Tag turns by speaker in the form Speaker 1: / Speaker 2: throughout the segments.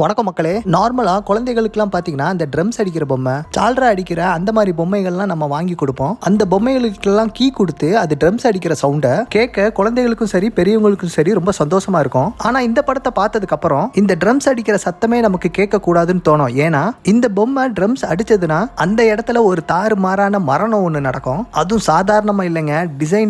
Speaker 1: வணக்கம் மக்களே. நார்மலா குழந்தைகளுக்குலாம் பாத்தீங்கன்னா இந்த ட்ரம்ஸ் அடிக்கிற பொம்மை, சால்ரா அடிக்கிற அந்த மாதிரி பொம்மைகள்லாம் நம்ம வாங்கி கொடுப்போம். அந்த பொம்மைகளுக்கெல்லாம் கீ கொடுத்து அது ட்ரம்ஸ் அடிக்கிற சவுண்டை கேட்க குழந்தைகளுக்கும் சரி பெரியவங்களுக்கும் சரி ரொம்ப சந்தோஷமா இருக்கும். ஆனா இந்த படத்தை பார்த்ததுக்கு அப்புறம் இந்த ட்ரம்ஸ் அடிக்கிற சத்தமே நமக்கு கேட்க கூடாதுன்னு தோணும். ஏன்னா இந்த பொம்மை ட்ரம்ஸ் அடிச்சதுன்னா அந்த இடத்துல ஒரு தாறுமாறான மரணம் ஒண்ணு நடக்கும். அதுவும் சாதாரணமா இல்லைங்க,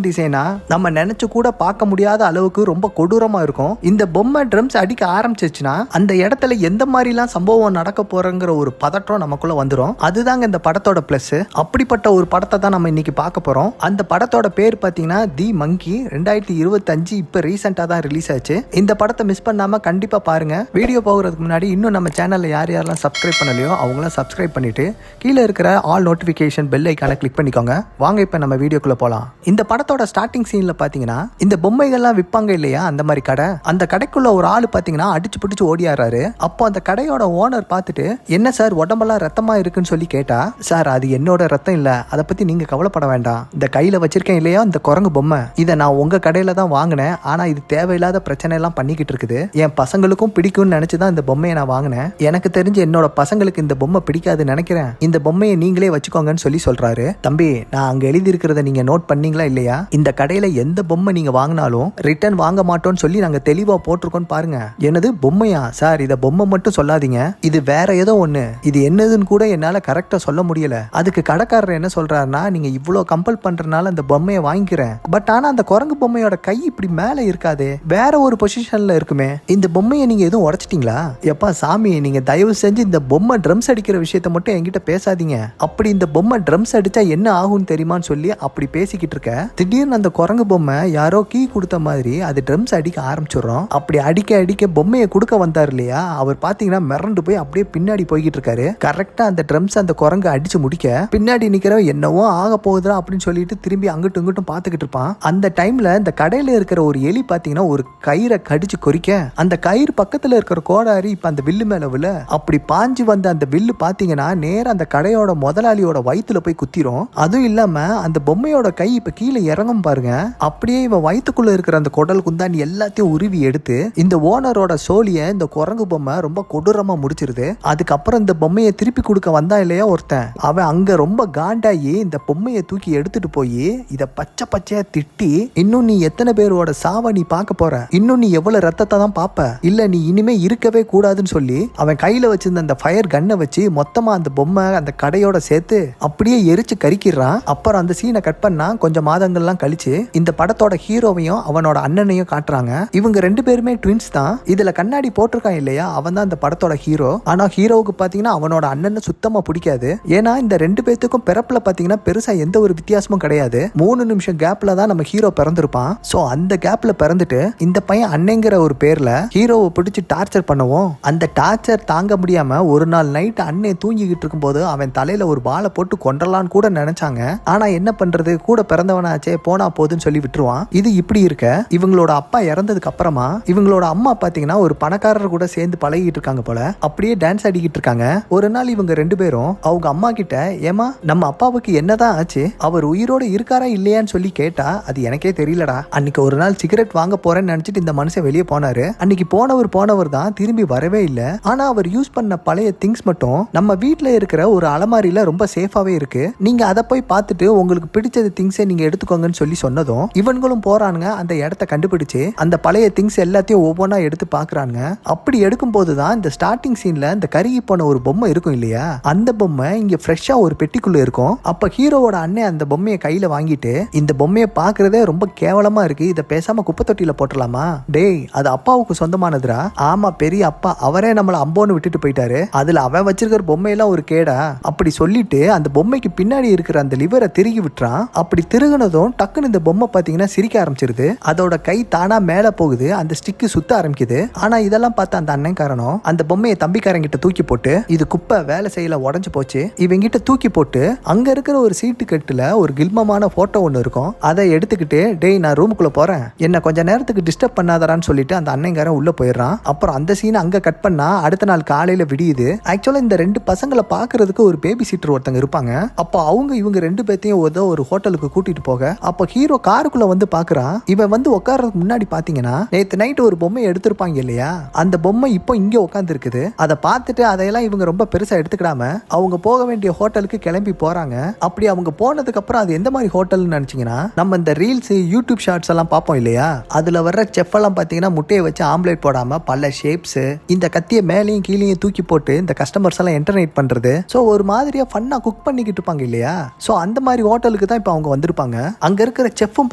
Speaker 1: டிசைனா நம்ம நினைச்சு கூட பார்க்க முடியாத அளவுக்கு ரொம்ப கொடூரமா இருக்கும். இந்த பொம்மை ட்ரம்ஸ் அடிக்க ஆரம்பிச்சிச்சுன்னா அந்த இடத்துல எந்த மாதிரிலாம் சம்பவம் நடக்க போறங்கிற ஒரு பதற்றம் நமக்குள்ள வந்துடும். அதுதாங்க இந்த படத்தோட பிளஸ். அப்படிப்பட்ட ஒரு படத்தை தான் நம்ம இன்னைக்கு பார்க்க போறோம். அந்த படத்தோட பேர் பார்த்தீங்கன்னா தி மங்கி. 2025 இப்போ ரீசெண்டா தான் ரிலீஸ் ஆச்சு. இந்த படத்தை மிஸ் பண்ணாம கண்டிப்பா பாருங்க. வீடியோ போகிறதுக்கு முன்னாடி இன்னும் நம்ம சேனல்ல யாரெல்லாம் சப்ஸ்கிரைப் பண்ணலையோ அவங்களாம் சப்ஸ்கிரைப் பண்ணிட்டு கீழே இருக்கிற ஆல் நோட்டிபிகேஷன் பெல் ஐக்கானை கிளிக் பண்ணிக்கோங்க. வாங்க இப்போ நம்ம வீடியோக்குள்ள போலாம். இந்த படத்தோட ஸ்டார்டிங் சீன்ல பாத்தீங்கன்னா இந்த பொம்மைகள்லாம் விற்பாங்க இல்லையா, அந்த மாதிரி கடை. அந்த கடைக்குள்ள ஒரு ஆள் பாத்தீங்கன்னா அடிச்சு பிடிச்சு ஓடியாராரு. அப்போ அந்த கடையோட ஓனர் பார்த்துட்டு, என்ன சார் உடம்பெல்லாம் ரத்தமா இருக்குன்னு சொல்லி கேட்டா, சார் அது என்னோட ரத்தம் இல்ல, அதை பத்தி நீங்க கவலைப்பட வேண்டாம். இந்த கையில வச்சிருக்கேன் இல்லையா இந்த குரங்கு பொம்மை, இதை நான் உங்க கடையில தான் வாங்கினேன். ஆனா இது தேவையில்லாத பிரச்சனை எல்லாம் பண்ணிக்கிட்டு இருக்குது. என் பசங்களுக்கும் பிடிக்கும்னு நினைச்சுதான் இந்த பொம்மையை நான் வாங்கினேன். எனக்கு தெரிஞ்சு என்னோட பசங்களுக்கு இந்த பொம்மை பிடிக்காதுன்னு நினைக்கிறேன். இந்த பொம்மையை நீங்களே வச்சுக்கோங்கன்னு சொல்லி சொல்றாரு. தம்பி, நான் அங்க எழுதி இருக்கிறத நீங்க நோட் பண்ணீங்களா இல்லையா? இந்த கடையில எந்த பொம்மை நீங்க வாங்கினாலும் ரிட்டர்ன் வாங்க மாட்டோம்னு சொல்லி நாங்க தெளிவா போட்டிருக்கோம் பாருங்க. என்னது பொம்மையா சார்? இத பொம்மை மட்டும் சொல்லாதீங்க, இது வேற ஏதோ ஒண்ணு. இது என்னதுன்னு கூட என்னால கரெக்டா சொல்ல முடியல. அதுக்கு கடைக்காரர் என்ன சொல்றாருன்னா, நீங்க இவ்வளவு கம்பல் பண்றதுனால அந்த பொம்மையை வாங்கிக்கிறேன், பட் ஆனா அந்த குரங்கு பொம்மையோட கை இப்படி மேல இருக்காது, வேற ஒரு பொசிஷன்ல இருக்குமே. இந்த பொம்மையை நீங்க எதுவும் உடைச்சிட்டீங்களா? எப்பா சாமி, நீங்க தயவு செஞ்சு இந்த பொம்மை ட்ரம்ஸ் அடிக்கிற விஷயத்த மட்டும் என்கிட்ட பேசாதீங்க. அப்படி இந்த பொம்மை ட்ரம்ஸ் அடிச்சா என்ன ஆகும்னு தெரியுமான்னு சொல்லி அப்படி பேசிக்கிட்டு இருக்க, திடீர்னு அந்த குரங்கு பொம்மை யாரோ கீ கொடுத்த மாதிரி அது ட்ரம்ஸ் அடிக்க ஆரம்பிச்சிடும். அப்படி அடிக்க அடிக்க பொம்மையை கொடுக்க வந்தார் இல்லையா, அவர் பாத்தீங்கன்னா மிரண்டு போய் அப்படியே பின்னாடி போய்கிட்டு இருக்காரு. கரெக்டா அந்த ட்ரம்ஸ் அந்த குரங்கு அடிச்சு முடிக்க பின்னாடி நிக்கிறவன் என்னவோ ஆக போகுதா அப்படின்னு சொல்லிட்டு திரும்பி அங்கிட்டும் இங்கிட்டும் பாத்துக்கிட்டு இருப்பான். அந்த டைம்ல இந்த கடையில இருக்கிற ஒரு எலி பாத்தீங்கன்னா ஒரு கயிறை கடிச்சு கொறிக்க, அந்த கயிறு பக்கத்துல இருக்கிற கோடாரி இப்ப அந்த வில்லு மேல விழ, அப்படி பாஞ்சு வந்த அந்த வில்லு பாத்தீங்கன்னா நேரம் அந்த கடையோட முதலாளியோட வயித்துல போய் குத்திரும். அதுவும் இல்லாம அந்த பொம்மையோட கை இப்ப கீழே இறங்கும் பாருங்க. அப்படியே இவன் வயிற்றுக்குள்ள இருக்கிற அந்த குடல் குந்தாண்டி எல்லாத்தையும் உருவி எடுத்து இந்த ஓனரோட சோழிய இந்த குரங்கு பொம்மை ரொம்ப கொடூரமா முடிச்சிருது. அதுக்கப்புறம் இந்த பொம்மையை திருப்பி கொடுக்க வந்தா இல்லையா ஒருத்தன், அவன் அங்க ரொம்ப காண்டாயி இந்த பொம்மையை தூக்கி எடுத்துட்டு போய் இத பச்சை பச்சையா திட்டி, இன்னும் நீ எத்தனை பேரோட சாவ நீ பார்க்க போற, இன்னும் நீ எவ்வளவு ரத்தத்தை தான் பாப்ப, இல்ல நீ இனிமே இருக்கவே கூடாதுன்னு சொல்லி அவன் கையில வச்சிருந்த அந்த ஃபயர் கன்னை வச்சு மொத்தமா அந்த பொம்மை அந்த கடையோட சேர்த்து அப்படியே எரிச்சு கறிக்கிறான். அப்புறம் அந்த சீனை கட் பண்ணா கொஞ்சம் மாதங்கள்லாம் கழிச்சு இந்த படத்தோட ஹீரோவையும் அவனோட அண்ணனையும் காட்டுறாங்க. இவங்க ரெண்டு பேருமே ட்வின்ஸ் தான். இதுல கண்ணாடி போட்டிருக்கான் இல்லையா, அவன் தான் இந்த படத்தோட ஹீரோ. ஆனா ஹீரோவுக்கு பாத்தீங்கன்னா அவனோட அண்ணன் சுத்தமா பிடிக்காது. ஏன்னா இந்த ரெண்டு பேத்துக்கும் பிறப்புல பாத்தீங்கன்னா பெருசா எந்த ஒரு வித்தியாசமும் கிடையாது. 3 நிமிஷம் கேப்ல தான் நம்ம ஹீரோ பிறந்திருப்பான். சோ அந்த கேப்ல பிறந்துட்டு இந்த பையன் அண்ணங்கிற ஒரு பேர்ல ஹீரோவை பிடிச்சு டார்ச்சர் பண்ணுவோம். அந்த டார்ச்சர் தாங்க முடியாம ஒரு நாள் நைட் அண்ணன் தூங்கிக்கிட்டு இருக்கும் போது அவன் தலையில ஒரு பாலை போட்டு கொண்டலான்னு கூட நினைச்சாங்க. ஆனா என்ன பண்றது, கூட பிறந்தவனாச்சே போனா போதுன்னு சொல்லி விட்டுருவான். இது இப்படி இருக்க இவங்களோட அப்பா இறந்ததுக்கு அப்புறமா இவங்களோட அம்மா பாத்தீங்கன்னா ஒரு பணக்காரர் கூட சேர்ந்து பழகிட்டு இருக்காங்க போல. அப்படியே டான்ஸ் ஆடிக்கிட்டு இருக்காங்க. ஒரு நாள் இவங்க ரெண்டு பேரும் அவங்க அம்மா கிட்ட, ஏமா நம்ம அப்பாவுக்கு என்னதான் ஆச்சு, அவர் உயிரோட இருக்காரா இல்லையான்னு சொல்லி கேட்டா, அது எனக்கே தெரியலடா, அன்னைக்கு ஒரு நாள் சிகரெட் வாங்க போறேன்னு நினைச்சிட்டு இந்த மனுஷன் வெளியே போனாரு, அன்னைக்கு போனவர் தான் திரும்பி வரவே இல்லை. ஆனா அவர் யூஸ் பண்ண பழைய திங்ஸ் மட்டும் நம்ம வீட்டுல இருக்கிற ஒரு அலமாரியில ரொம்ப சேஃபாவே இருக்கு, நீங்க அதை போய் பார்த்துட்டு உங்களுக்கு பிடிச்சது திங்ஸை நீங்க எடுத்துக்கோங்கன்னு சொல்லி சொன்னதும் இவங்களும் போறானுங்க. அந்த இடத்த கண்டுபிடிச்சு அந்த பழைய திங்ஸ் எல்லாத்தையும் ஒவ்வொன்றா எடுத்து பாக்குறாங்க. அப்படி எடுக்கும் போதுதான் இந்த ஸ்டார்டிங் சீன்ல இந்த கருகி போன ஒரு பொம்மை இருக்கும் இல்லையா, அந்த பொம்மை இங்க ஃப்ரெஷ்ஷா ஒரு பெட்டிக்குள்ள இருக்கும். அப்ப ஹீரோவோட அண்ணன் அந்த பொம்மையை கையில வாங்கிட்டு, இந்த பொம்மையை பாக்குறதே ரொம்ப கேவலமா இருக்கு, இத பேசாம குப்பை தொட்டியில போட்டலாமா, டேய் அது அப்பாவுக்கு சொந்தமானதுரா, ஆமா பெரிய அப்பா, அவரே நம்மள அம்போன்னு விட்டுட்டு போயிட்டாரு, அதுல அவன் வச்சிருக்கிற பொம்மையெல்லாம் ஒரு கேடா, அப்படி சொல்லிட்டு அந்த பொம்மைக்கு பின்னாடி இருக்கிற அந்த லிவரை திருகி விட்டுறான். அப்படி திருகுனதும் டக்குன்னு இந்த பொம்மை பாத்தீங்கன்னா சிரிக்க ஆரம்பிச்சிருது. அதோட கை தானா மேல போகுது, அந்த ஸ்டிக்கு சுத்த ஆரம்பிக்குது. ஆனா இதெல்லாம் பார்த்த அந்த அண்ணன் காரணம் அந்த பொம்மையை தம்பிக்காரங்கிட்ட தூக்கி போட்டு, இது குப்பை வேலை செய்யல உடஞ்சு போச்சு, இவங்கிட்ட தூக்கி போட்டு அங்க இருக்கிற ஒரு சீட்டு கட்டுல ஒரு கில்மமான போட்டோ ஒண்ணு இருக்கும், அதை எடுத்துக்கிட்டு, டேய் நான் ரூமுக்குள்ள போறேன், என்ன கொஞ்ச நேரத்துக்கு டிஸ்டர்ப் பண்ணாதரான்னு சொல்லிட்டு அந்த அண்ணங்காரன் உள்ள போயிடுறான். அப்புறம் அந்த சீன் அங்க கட் பண்ணா அடுத்த நாள் காலையில விடியுது. ஆக்சுவலா இந்த ரெண்டு பசங்களை பாக்குறதுக்கு ஒரு பேபி சீட்டர் ஒருத்தங்க இருப்பாங்க. அப்போ அவங்க இவங்க ரெண்டு பேத்தையும் ஒரு ஹோட்டலுக்கு கூட்டிட்டு போக, அப்போ ஹீரோ காருக்குள்ள வந்து பாக்குறான். இவன் வந்து உட்கார்றதுக்கு முன்னாடி பாத்தீங்கன்னா நேத்து நைட் ஒரு பொம்மை எடுத்திருப்பாங்க இல்லையா, அந்த பொம்மை இப்போ இங்க உட்கார்ந்து இருக்குது. அதை பார்த்துட்டு அதையெல்லாம் இவங்க ரொம்ப பெருசா எடுத்துக்கிடாம அவங்க போக வேண்டிய ஹோட்டலுக்கு கிளம்பி போறாங்க. அப்படி அவங்க போனதுக்கு அப்புறம் அது எந்த மாதிரி ஹோட்டல்னு நினைச்சீங்கன்னா, நம்ம இந்த ரீல்ஸ் யூடியூப் ஷார்ட்ஸ் எல்லாம் பார்ப்போம் இல்லையா, அதுல வர்ற செஃப் எல்லாம் பாத்தீங்கன்னா முட்டையை வச்சு ஆம்லேட் போடாம பல ஷேப்ஸ், இந்த கத்தியை மேலையும் கீழையும் தூக்கி போட்டு இந்த கஸ்டமர்ஸ் எல்லாம் என்டர்டெயின் பண்றது, சோ ஒரு மாதிரியா ஃபன்னா குக் பண்ணிக்கிட்டு இருப்பாங்க இல்லையா. சோ அந்த மாதிரி ஹோட்டலுக்கு தான் இப்ப அவங்க வந்திருப்பாங்க. அங்க இருக்கிற செஃப்பும்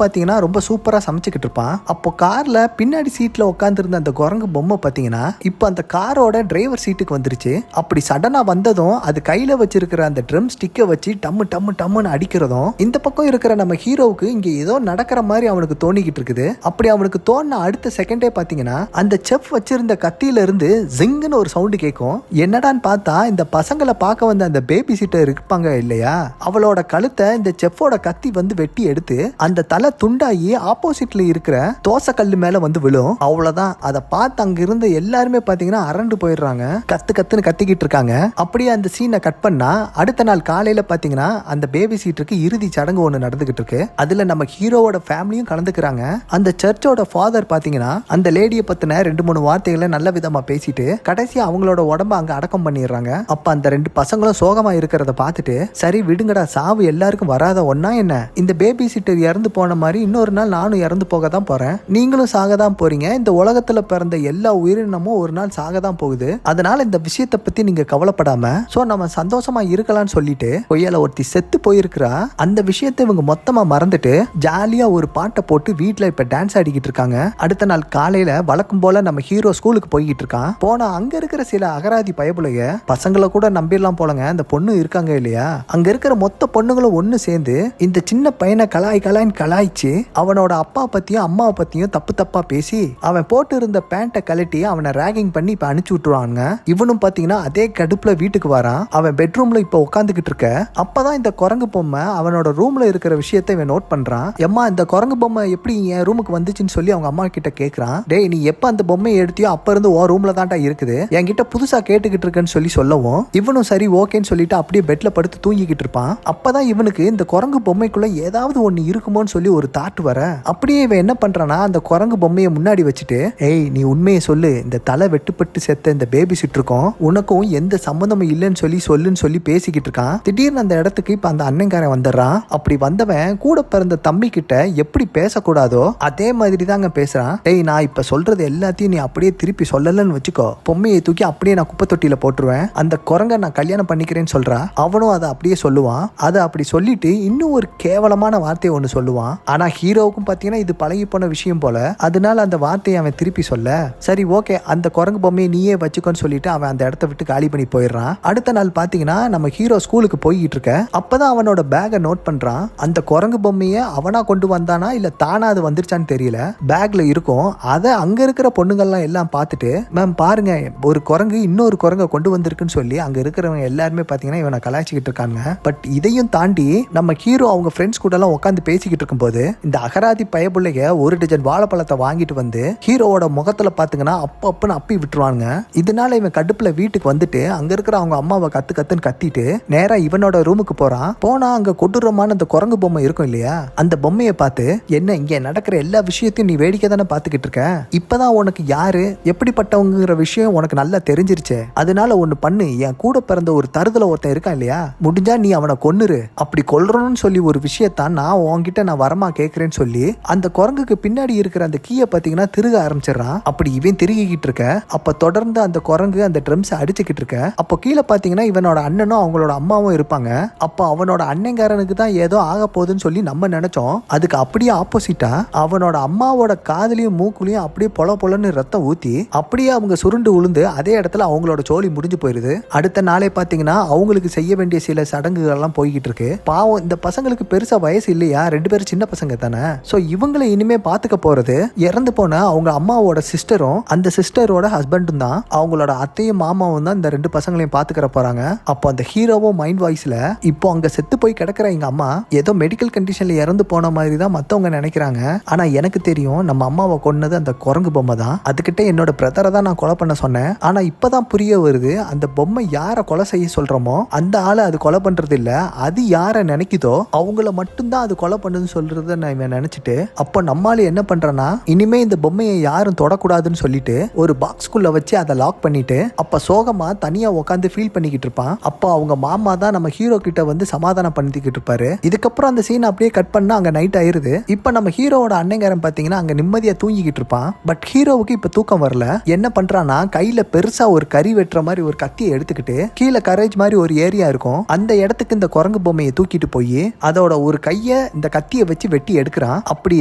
Speaker 1: பாத்தீங்கன்னா ரொம்ப சூப்பரா சமைச்சுக்கிட்டு இருப்பான். அப்போ கார்ல பின்னாடி சீட்ல உட்கார்ந்து இருந்த அந்த குரங்கு பொம்மை பாத்தீங்கன்னா இப்ப அந்த காரோட டிரைவர் சீட்டுக்கு வந்துருச்சு. அப்படி சடனா வந்ததும் அது கையில வச்சிருக்கிற அந்த ட்ரம் ஸ்டிக்கை வச்சு டம்மு டம்மு டம்முன்னு அடிக்கிறதும், இந்த பக்கம் இருக்கிற நம்ம ஹீரோவுக்கு இங்க ஏதோ நடக்கிற மாதிரி அவனுக்கு தோணிக்கிட்டு இருக்குது. அப்படி அவனுக்கு தோணுன அடுத்த செகண்டே பாத்தீங்கன்னா அந்த செஃப் வச்சிருந்த கத்தியில இருந்து ஜிங்குன்னு ஒரு சவுண்டு கேட்கும். என்னடான்னு பார்த்தா இந்த பசங்களை பார்க்க வந்த அந்த பேபி சீட்டர் இருப்பாங்க இல்லையா, அவளோட கழுத்தை இந்த செஃப்போட கத்தி வந்து வெட்டி எடுத்து அந்த தலை துண்டாகி ஆப்போசிட்ல இருக்கிற தோசை கல்லு மேல வந்து விழும். அவ்வளவுதான். அதை பார்த்து அங்க இருந்த எல்லாருமே பாத்தீங்கன்னா அரண்டு போயிடுறாங்க. கத்துன்னு கத்திக்கிட்டு இருக்காங்க. அப்படியே அந்த சீனை கட் பண்ணா அடுத்த நாள் காலையில பாத்தீங்கன்னா அந்த பேபி சீட்டருக்கு இறுதி சடங்கு ஒண்ணு நடந்துகிட்டு இருக்கு. அதுல நம்ம ஹீரோவோட ஃபேமிலியும் கலந்துக்கிறாங்க. அந்த சர்ச்சோட ஃபாதர் பாத்தீங்கன்னா அந்த லேடியை பத்தின 2-3 வார்த்தைகளை நல்ல விதமா பேசிட்டு கடைசி அவங்களோட உடம்ப அங்க அடக்கம் பண்ணிடுறாங்க. அப்ப அந்த 2 பசங்களும் சோகமா இருக்கிறத பார்த்துட்டு, சரி விடுங்கடா, சாவு எல்லாருக்கும் வராத ஒன்னா என்ன, இந்த பேபி சீட்டர் இறந்து போன மாதிரி இன்னொரு நாள் நானும் இறந்து போக தான் போறேன், நீங்களும் சாக தான் போறீங்க, இந்த உலகத்துல பிறந்த எல்லா உயிரினமும் ஒரு நாள் சாக தான் போகுது, அதனால இந்த விஷயத்தை பத்தி நீங்க கவலைப்படாம சோ நம்ம சந்தோஷமா இருக்கலாம்னு சொல்லிட்டு கொய்யால ஒருத்தி செத்து போயிருக்கிறா. அந்த விஷயத்தை இவங்க மொத்தமா மறந்துட்டு ஜாலியா ஒரு பாட்டை போட்டு வீட்டுல இப்ப டான்ஸ் ஆடிக்கிட்டு இருக்காங்க. அடுத்த நாள் காலையில வழக்கம் போல நம்ம ஹீரோ ஸ்கூலுக்கு போய்கிட்டு இருக்கான். போனா அங்க இருக்கிற சில அகராதி பயப்புலைய பசங்களை கூட நம்பிடலாம் போலங்க. அந்த பொண்ணு இருக்காங்க இல்லையா, அங்க இருக்கிற மொத்த பொண்ணுங்களும் ஒண்ணு சேர்ந்து இந்த சின்ன பையனை கலாய்ன்னு கலாய்ச்சு அவனோட அப்பா பத்தியும் அம்மாவை பத்தியும் தப்பு தப்பா பேசி அவன் போட்டு இருந்த பேண்ட்டை கழட்டி அவனை ராகிங் பண்ணி இப்ப அனுப்பிச்சு விட்டுருவாங்க. இவனும் பாத்தீங்கன்னா அதே கடுப்புல வீட்டுக்கு வரான். அவன் பெட்ரூம்ல இப்ப உட்காந்துக்கிட்டு இருக்க. அப்பதான் இந்த குரங்கு பொம்மை அவனோட ரூம்ல இருக்கிற விஷயத்தை இவன் நோட் பண்றான். எம்மா, இந்த குரங்கு பொம்மை எப்படி என் ரூமுக்கு வந்துச்சுன்னு சொல்லி அவங்க அம்மா கிட்ட கேட்கறான். டேய், நீ எப்ப அந்த பொம்மையை எடுத்தியோ அப்ப இருந்து உன் ரூம்ல தான்டா இருக்குது, என்கிட்ட புதுசா கேட்டுக்கிட்டு இருக்கேன்னு சொல்லவும் இவனும் சரி ஓகேன்னு சொல்லிட்டு அப்படியே பெட்ல படுத்து தூங்கிக்கிட்டு இருப்பான். அப்பதான் இவனுக்கு இந்த குரங்கு பொம்மைக்குள்ள ஏதாவது ஒண்ணு இருக்குமோன்னு சொல்லி ஒரு தாட் வர, அப்படியே இவன் என்ன பண்றானா அந்த குரங்கு பொம்மையை முன்னாடி வச்சுட்டு, ஏய் நீ உண்மையை சொல்லு, இந்த தலை வெட்டுப்பட்டு செத்த இந்த பேபி சிட் இருக்கும் உனக்கும் எந்த சம்பந்தமும் இல்லைன்னு சொல்லுன்னு சொல்லி பேசிக்கிட்டு இருக்கான். திடீர்னு அந்த இடத்துக்கு இப்ப அந்த அண்ணன்காரன் வந்துடுறான். அப்படி வந்தவன் கூட பிறந்த தம்பி கிட்ட எப்படி பேசக்கூடாதோ அதே மாதிரி தாங்க பேசுறான். டேய், நான் இப்ப சொல்றது எல்லாத்தையும் நீ அப்படியே திருப்பி சொல்லலன்னு வச்சுக்கோ, பொம்மையை தூக்கி அப்படியே நான் குப்பை தொட்டியில போட்டுருவேன், அந்த குரங்க நான் கல்யாணம் பண்ணிக்கிறேன்னு சொல்றா. அவனும் அதை அப்படியே சொல்லுவான். அதை அப்படி சொல்லிட்டு இன்னும் ஒரு கேவலமான வார்த்தையை ஒண்ணு சொல்லுவான். ஆனா ஹீரோவுக்கும் பாத்தீங்கன்னா இது பழகி போன விஷயம் போல, அதனால அந்த வார்த்தையை அவன் திருப்பி சொல்ல, சரி ஓகே அந்த குரங்கு பொம்மையை நீயே வச்சுக்கோன்னு சொல்லிட்டு அவன் அந்த இடத்த விட்டு காலி பண்ணி போயிடுறான். அடுத்த நாள் பாத்தீங்கன்னா நம்ம ஹீரோ ஸ்கூலுக்கு போய்கிட்டு இருக்க. அப்பதான் அவனோட பேக்கை நோட் பண்றான். அந்த குரங்கு பொம்மையை அவனா கொண்டு வந்தானா இல்ல தானா அது வந்துருச்சான்னு தெரியல, பேக்ல இருக்கும். அதை அங்க இருக்கிற பொண்ணுங்கள்லாம் எல்லாம் பார்த்துட்டு, மேம் பாருங்க ஒரு குரங்கு இன்னொரு குரங்கை கொண்டு வந்திருக்குன்னு சொல்லி அங்க இருக்கிறவங்க எல்லாருமே பாத்தீங்கன்னா இவனை கலாய்ச்சிக்கிட்டு இருக்காங்க. பட் இதையும் தாண்டி நம்ம ஹீரோ அவங்க ஃப்ரெண்ட்ஸ் கூட எல்லாம் உட்காந்து பேசிக்கிட்டு இருக்கும்போது இந்த அகராதி பயப்புள்ளைங்க ஒரு டஜன் வாழைப்பழத்தை வாங்கிட்டு வந்து ஹீரோவோட முகத்துல பாத்தீங்கன்னா அப்பன்னு அப்பி விட்டுருவாங்க. இதனால இவன் கடுப்புல வீட்டுக்கு வந்துட்டு அங்க இருக்கிற அவங்க அம்மாவை கத்துன்னு கத்திட்டு நேரா இவனோட ரூமுக்கு போறான். போனா அங்க கொடூரமான அந்த குரங்கு பொம்மை இருக்கும் இல்லையா, அந்த பொம்மையை பார்த்து, என்ன இங்க நடக்கிற எல்லா விஷயத்தையும் நீ வேடிக்கை தானே பாத்துக்கிட்டு இருக்க, இப்பதான் உனக்கு யாரு எப்படிப்பட்டவங்கிற விஷயம் உனக்கு நல்லா தெரிஞ்சிருச்சு, அதனால ஒண்ணு பண்ணு, என் கூட பிறந்த ஒரு தருதல ஒருத்தன் இருக்கான் இல்லையா, முடிஞ்சா நீ அவனை கொன்னுரு, அப்படி கொல்றணும்னு சொல்லி ஒரு விஷயத்தான் நான் உன்கிட்ட நான் வரமா கேட்கிறேன்னு சொல்லி அந்த குரங்குக்கு பின்னாடி இருக்கிற அந்த கீயை பாத்தீங்கன்னா திருக ஆரம்பிச்சிடறான். அப்படி இவன் திருகிக்கிட்டு இருக்க. அப்ப தொடர்ந்து அந்த குரங்கு அந்த ட்ரம்ஸ் அடிச்சுக்கிட்டு இருக்க. அப்போ கீழே பாத்தீங்கன்னா இவனோட அண்ணனும் அவங்களோட அம்மாவும் இருப்பாங்க. அப்போ அவனோட அண்ணங்காரனுக்கு தான் ஏதோ ஆக போகுதுன்னு சொல்லி நம்ம நினைச்சோம். அதுக்கு அப்படியே ஆப்போசிட்டா அவனோட அம்மாவோட காதுலயும் மூக்குலயும் அப்படியே பொலன்னு ரத்தம் ஊத்தி அப்படியே அவங்க சுருண்டு உளுந்து அதே இடத்துல அவங்களோட சோழி முடிஞ்சு போயிருது. அடுத்த நாளே பாத்தீங்கன்னா அவங்களுக்கு செய்ய வேண்டிய சில சடங்குகள் எல்லாம் போய்கிட்டு இருக்கு. பாவம் இந்த பசங்களுக்கு பெருசா வயசு இல்லையா, 2 பேரும் சின்ன பசங்க தானே. சோ இவங்களை இனிமே பாத்துக்க போறது இறந்து போன அவங்க அம்மாவோட சிஸ்டரும் அந்த சிஸ்டரோட ஹஸ்பண்டும் தான். அவங்களோட அத்தையும் மாமாவும் தான் இந்த 2 பசங்களையும் பாத்துக்கிற போறாங்க. அப்போ அந்த ஹீரோவும் மைண்ட் வாய்ஸ்ல, இப்போ அங்க செத்து போய் கிடக்கிற எங்க அம்மா ஏதோ மெடிக்கல் கண்டிஷன்ல இறந்து போன மாதிரி தான் மத்தவங்க நினைக்கிறாங்க. ஆனா எனக்கு தெரியும் நம்ம அம்மாவை கொன்னது அந்த குரங்கு பொம்மை தான். அதுகிட்ட என்னோட பிரதரை தான் நான் கொலை பண்ண சொன்னேன். ஆனா இப்பதான் புரிய வருது, அந்த பொம்மை யார கொலை செய்ய சொல்றோமோ அந்த ஆளை அது கொலை பண்றது இல்ல, அது யார நினைக்குதோ அவங்கள மட்டும்தான் அது கொலை பண்ணுதுன்னு சொல்றத நான் நினைச்சிட்டு, அப்போ நம்மால என்ன பண்றேன்னா இனிமே இந்த பொம்மையை யாரும் தொடக்கூடாதுன்னு சொல்லிட்டு ஒரு பாக்ஸ் பாக்ஸ்குள்ள வச்சு அதை லாக் பண்ணிட்டு அப்ப சோகமா தனியா உட்காந்து ஃபீல் பண்ணிக்கிட்டு இருப்பான். அப்போ அவங்க மாமா தான் நம்ம ஹீரோ கிட்ட வந்து சமாதானம் பண்ணிக்கிட்டு இருப்பாரு. இதுக்கப்புறம் அந்த சீன் அப்படியே கட் பண்ணா அங்க நைட் ஆயிருது. இப்ப நம்ம ஹீரோவோட அண்ணங்காரன் பாத்தீங்கன்னா அங்க நிம்மதியா தூங்கிக்கிட்டு இருப்பான். பட் ஹீரோவுக்கு இப்ப தூக்கம் வரல. என்ன பண்றானா கையில பெருசா ஒரு கறி வெட்டுற மாதிரி ஒரு கத்தியை எடுத்துக்கிட்டு கீழே கரேஜ் மாதிரி ஒரு ஏரியா இருக்கும், அந்த இடத்துக்கு இந்த குரங்கு பொம்மையை தூக்கிட்டு போய் அதோட ஒரு கைய இந்த கத்தியை வச்சு வெட்டி எடுக்கிறான். அப்படி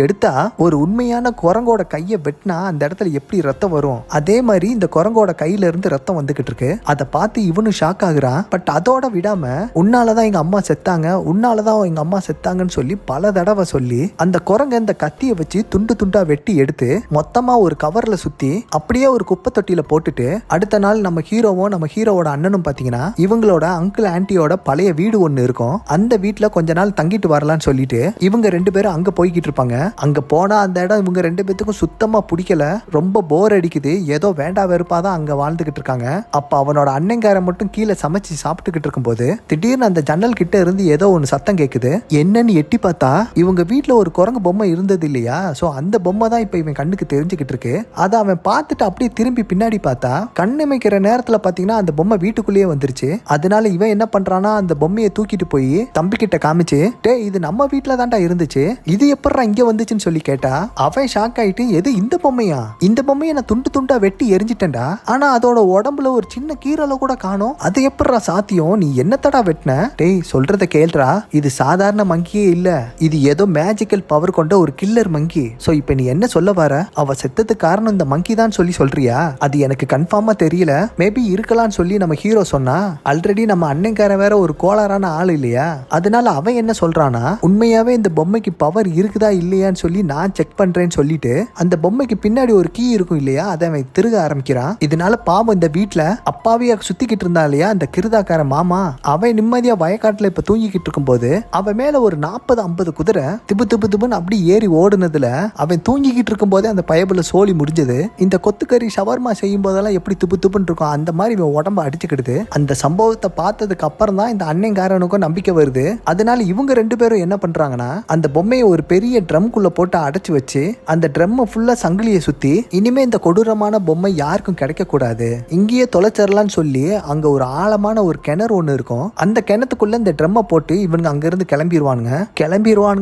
Speaker 1: எடுத்தா ஒரு உண்மையான குரங்கோட கையை வெட்டினா அந்த இடத்துல எப்படி ரத்தம் வரும், அதே மாதிரி இந்த குரங்கோட கையில இருந்து ரத்தம் வந்துகிட்டு இருக்கு. அதை பார்த்து இவனும் ஷாக் ஆகுறான். பட் அதோட விடாம உன்னாலதான் எங்க அம்மா செத்தாங்க, உன்னாலதான் எங்க அம்மா செத்தாங்கன்னு சொல்லி பல தடவை சொல்லி அந்த குரங்க இந்த கத்தியை வச்சு துண்டு துண்டா வெட்டி எடுத்து மொத்தமா ஒரு கவர்ல சுத்தி அப்படியே ஒரு குப்பை தொட்டியில போட்டுட்டு அடுத்த நாள் நம்ம ஹீரோவும் நம்ம ஹீரோவோட அண்ணனும் பாத்தீங்கன்னா இவங்களோட அங்கிள் ஆன்டியோட பழைய வீடு ஒண்ணு இருக்கும், அந்த வீட்டுல கொஞ்ச நாள் தங்கிட்டு வரலாம்னு சொல்லிட்டு இவங்க ரெண்டு பேரும் அங்க போய்கிட்டு இருப்பாங்க. அங்க போனா அந்த இடம் இவங்க ரெண்டு பேத்துக்கும் சுத்தமா பிடிக்கல, ரொம்ப போர் அடிக்குது, ஏதோ வேண்டா வெறுப்பாதான் அங்க வாழ்ந்துகிட்டு இருக்காங்க. அப்ப அவனோட அண்ணங்காரன் மட்டும் கீழே சமைச்சு சாப்பிட்டுக்கிட்டு இருக்கும்போது திடீர்னு அந்த ஜன்னல் கிட்ட இருந்து ஏதோ ஒன்னு சத்தம் கேக்குது. என்னன்னு எட்டி பார்த்தா இவங்க வீட்டுல ஒரு குரங்கு பொம்மை இருந்தது இல்லையா, சோ அந்த பொம்மை தான் இப்ப இவன் கண்ணுக்கு தெரிஞ்சுக்கிட்டு இருக்கு. அதை அவன் பார்த்துட்டு அப்படியே திரும்பி பின்னாடி பார்த்தா கண்ணமைக்கிற நேரத்துல பாத்தீங்கன்னா அந்த பொம்மை வீட்டுக்குள்ளேயே வந்துருச்சு. அதனால இவன் என்ன பண்றானா அந்த பொம்மையை தூக்கிட்டு போய் தம்பி கிட்ட காமிச்சு, டே இது நம்ம வீட்டுல தான்டா இருந்துச்சு, இது எப்படா இங்க வந்துச்சுன்னு சொல்லி கேட்டா அவன் ஷாக் ஆயிட்டு, எது இந்த பொம்மையா, இந்த பொம்மையை நான் துண்டு துண்டா வெட்டி எரிஞ்சிட்டேன்டா, ஆனா அதோட உடம்புல ஒரு சின்ன கீரலை கூட காணோம், அது எப்படா சாத்தியம், நீ என்னத்தடா வெட்டின, டேய் சொல்றத கேள்றா, இது சாதாரண மங்கியே இல்ல, இது ஏதோ மேஜிக்கல் பவர் கொண்ட ஒரு கில்லர் மங்கி. சோ இப்ப நீ என்ன சொல்ல வர, அவ செத்ததுக்கு காரணம் இந்த மங்கி தான் சொல்லி சொல்றியா, அது எனக்கு கன்ஃபார்மா தெரியல, மேபி இருக்கலாம்னு சொல்லி நம்ம ஹீரோ சொன்னா, ஆல்ரெடி நம்ம அண்ணன்காரன் வேற ஒரு கோளாறான ஆள் இல்லையா, அதனால அவன் என்ன சொல்றானா உண்மையாவே இந்த பொம்மைக்கு பவர் இருக்குதா இல்லையான்னு சொல்லி நான் செக் பண்றேன்னு சொல்லிட்டு அந்த பொம்மைக்கு பின்னாடி ஒரு கீ இருக்கும் இல்லையா, அதை அவன் திருக ஆரம்பிக்கிறான். இதனால பாவம் இந்த வீட்டுல அப்பாவியா சுத்திக்கிட்டு இருந்தா இல்லையா அந்த கிருதாக்கார மாமா, அவன் நிம்மதியா வயக்காட்டுல இப்ப தூங்கிக்கிட்டு இருக்கும் போது அவன் மேல ஒரு 40-50 குதிரை திபு திபு திபுன்னு அப்படி ஏறி ஓடுனதுல அவன் தூங்கிக்கிட்டு இருக்கும் போதே அந்த பயபுல சோழி முடிஞ்சது. இந்த கொத்துக்கறி ஷவர்மா செய்யும் போதெல்லாம் எப்படி திபு திபுன்னு இருக்கும் அந்த மாதிரி இவன் உடம்ப அடிச்சுக்கிடுது. அந்த சம்பவத்தை பார்த்ததுக்கு அப்புறம் தான் இந்த அண்ணன்காரனுக்கும் நம்பிக்கை வருது. அதனால இவங்க ரெண்டு பேரும் என்ன பண்றாங்கன்னா அந்த பொம்மையை ஒரு பெரிய ட்ரம்குள்ள போட்டு அடைச்சு வச்சு அந்த ட்ரம் ஃபுல்லா சங்கிலியை சுத்தி இனிமே இந்த கொடூரமான பொம்மை யாருக்கும் கிடைக்க கூடாது, இங்கேயே தொலைச்சரலான்னு சொல்லி அங்க ஒரு ஆழமான ஒரு கிணறு ஒண்ணு இருக்கும், அந்த கிணத்துக்குள்ள இந்த ட்ரம்மை போட்டு இவனுங்க அங்க இருந்து கிளம்பிடுவானுங்க.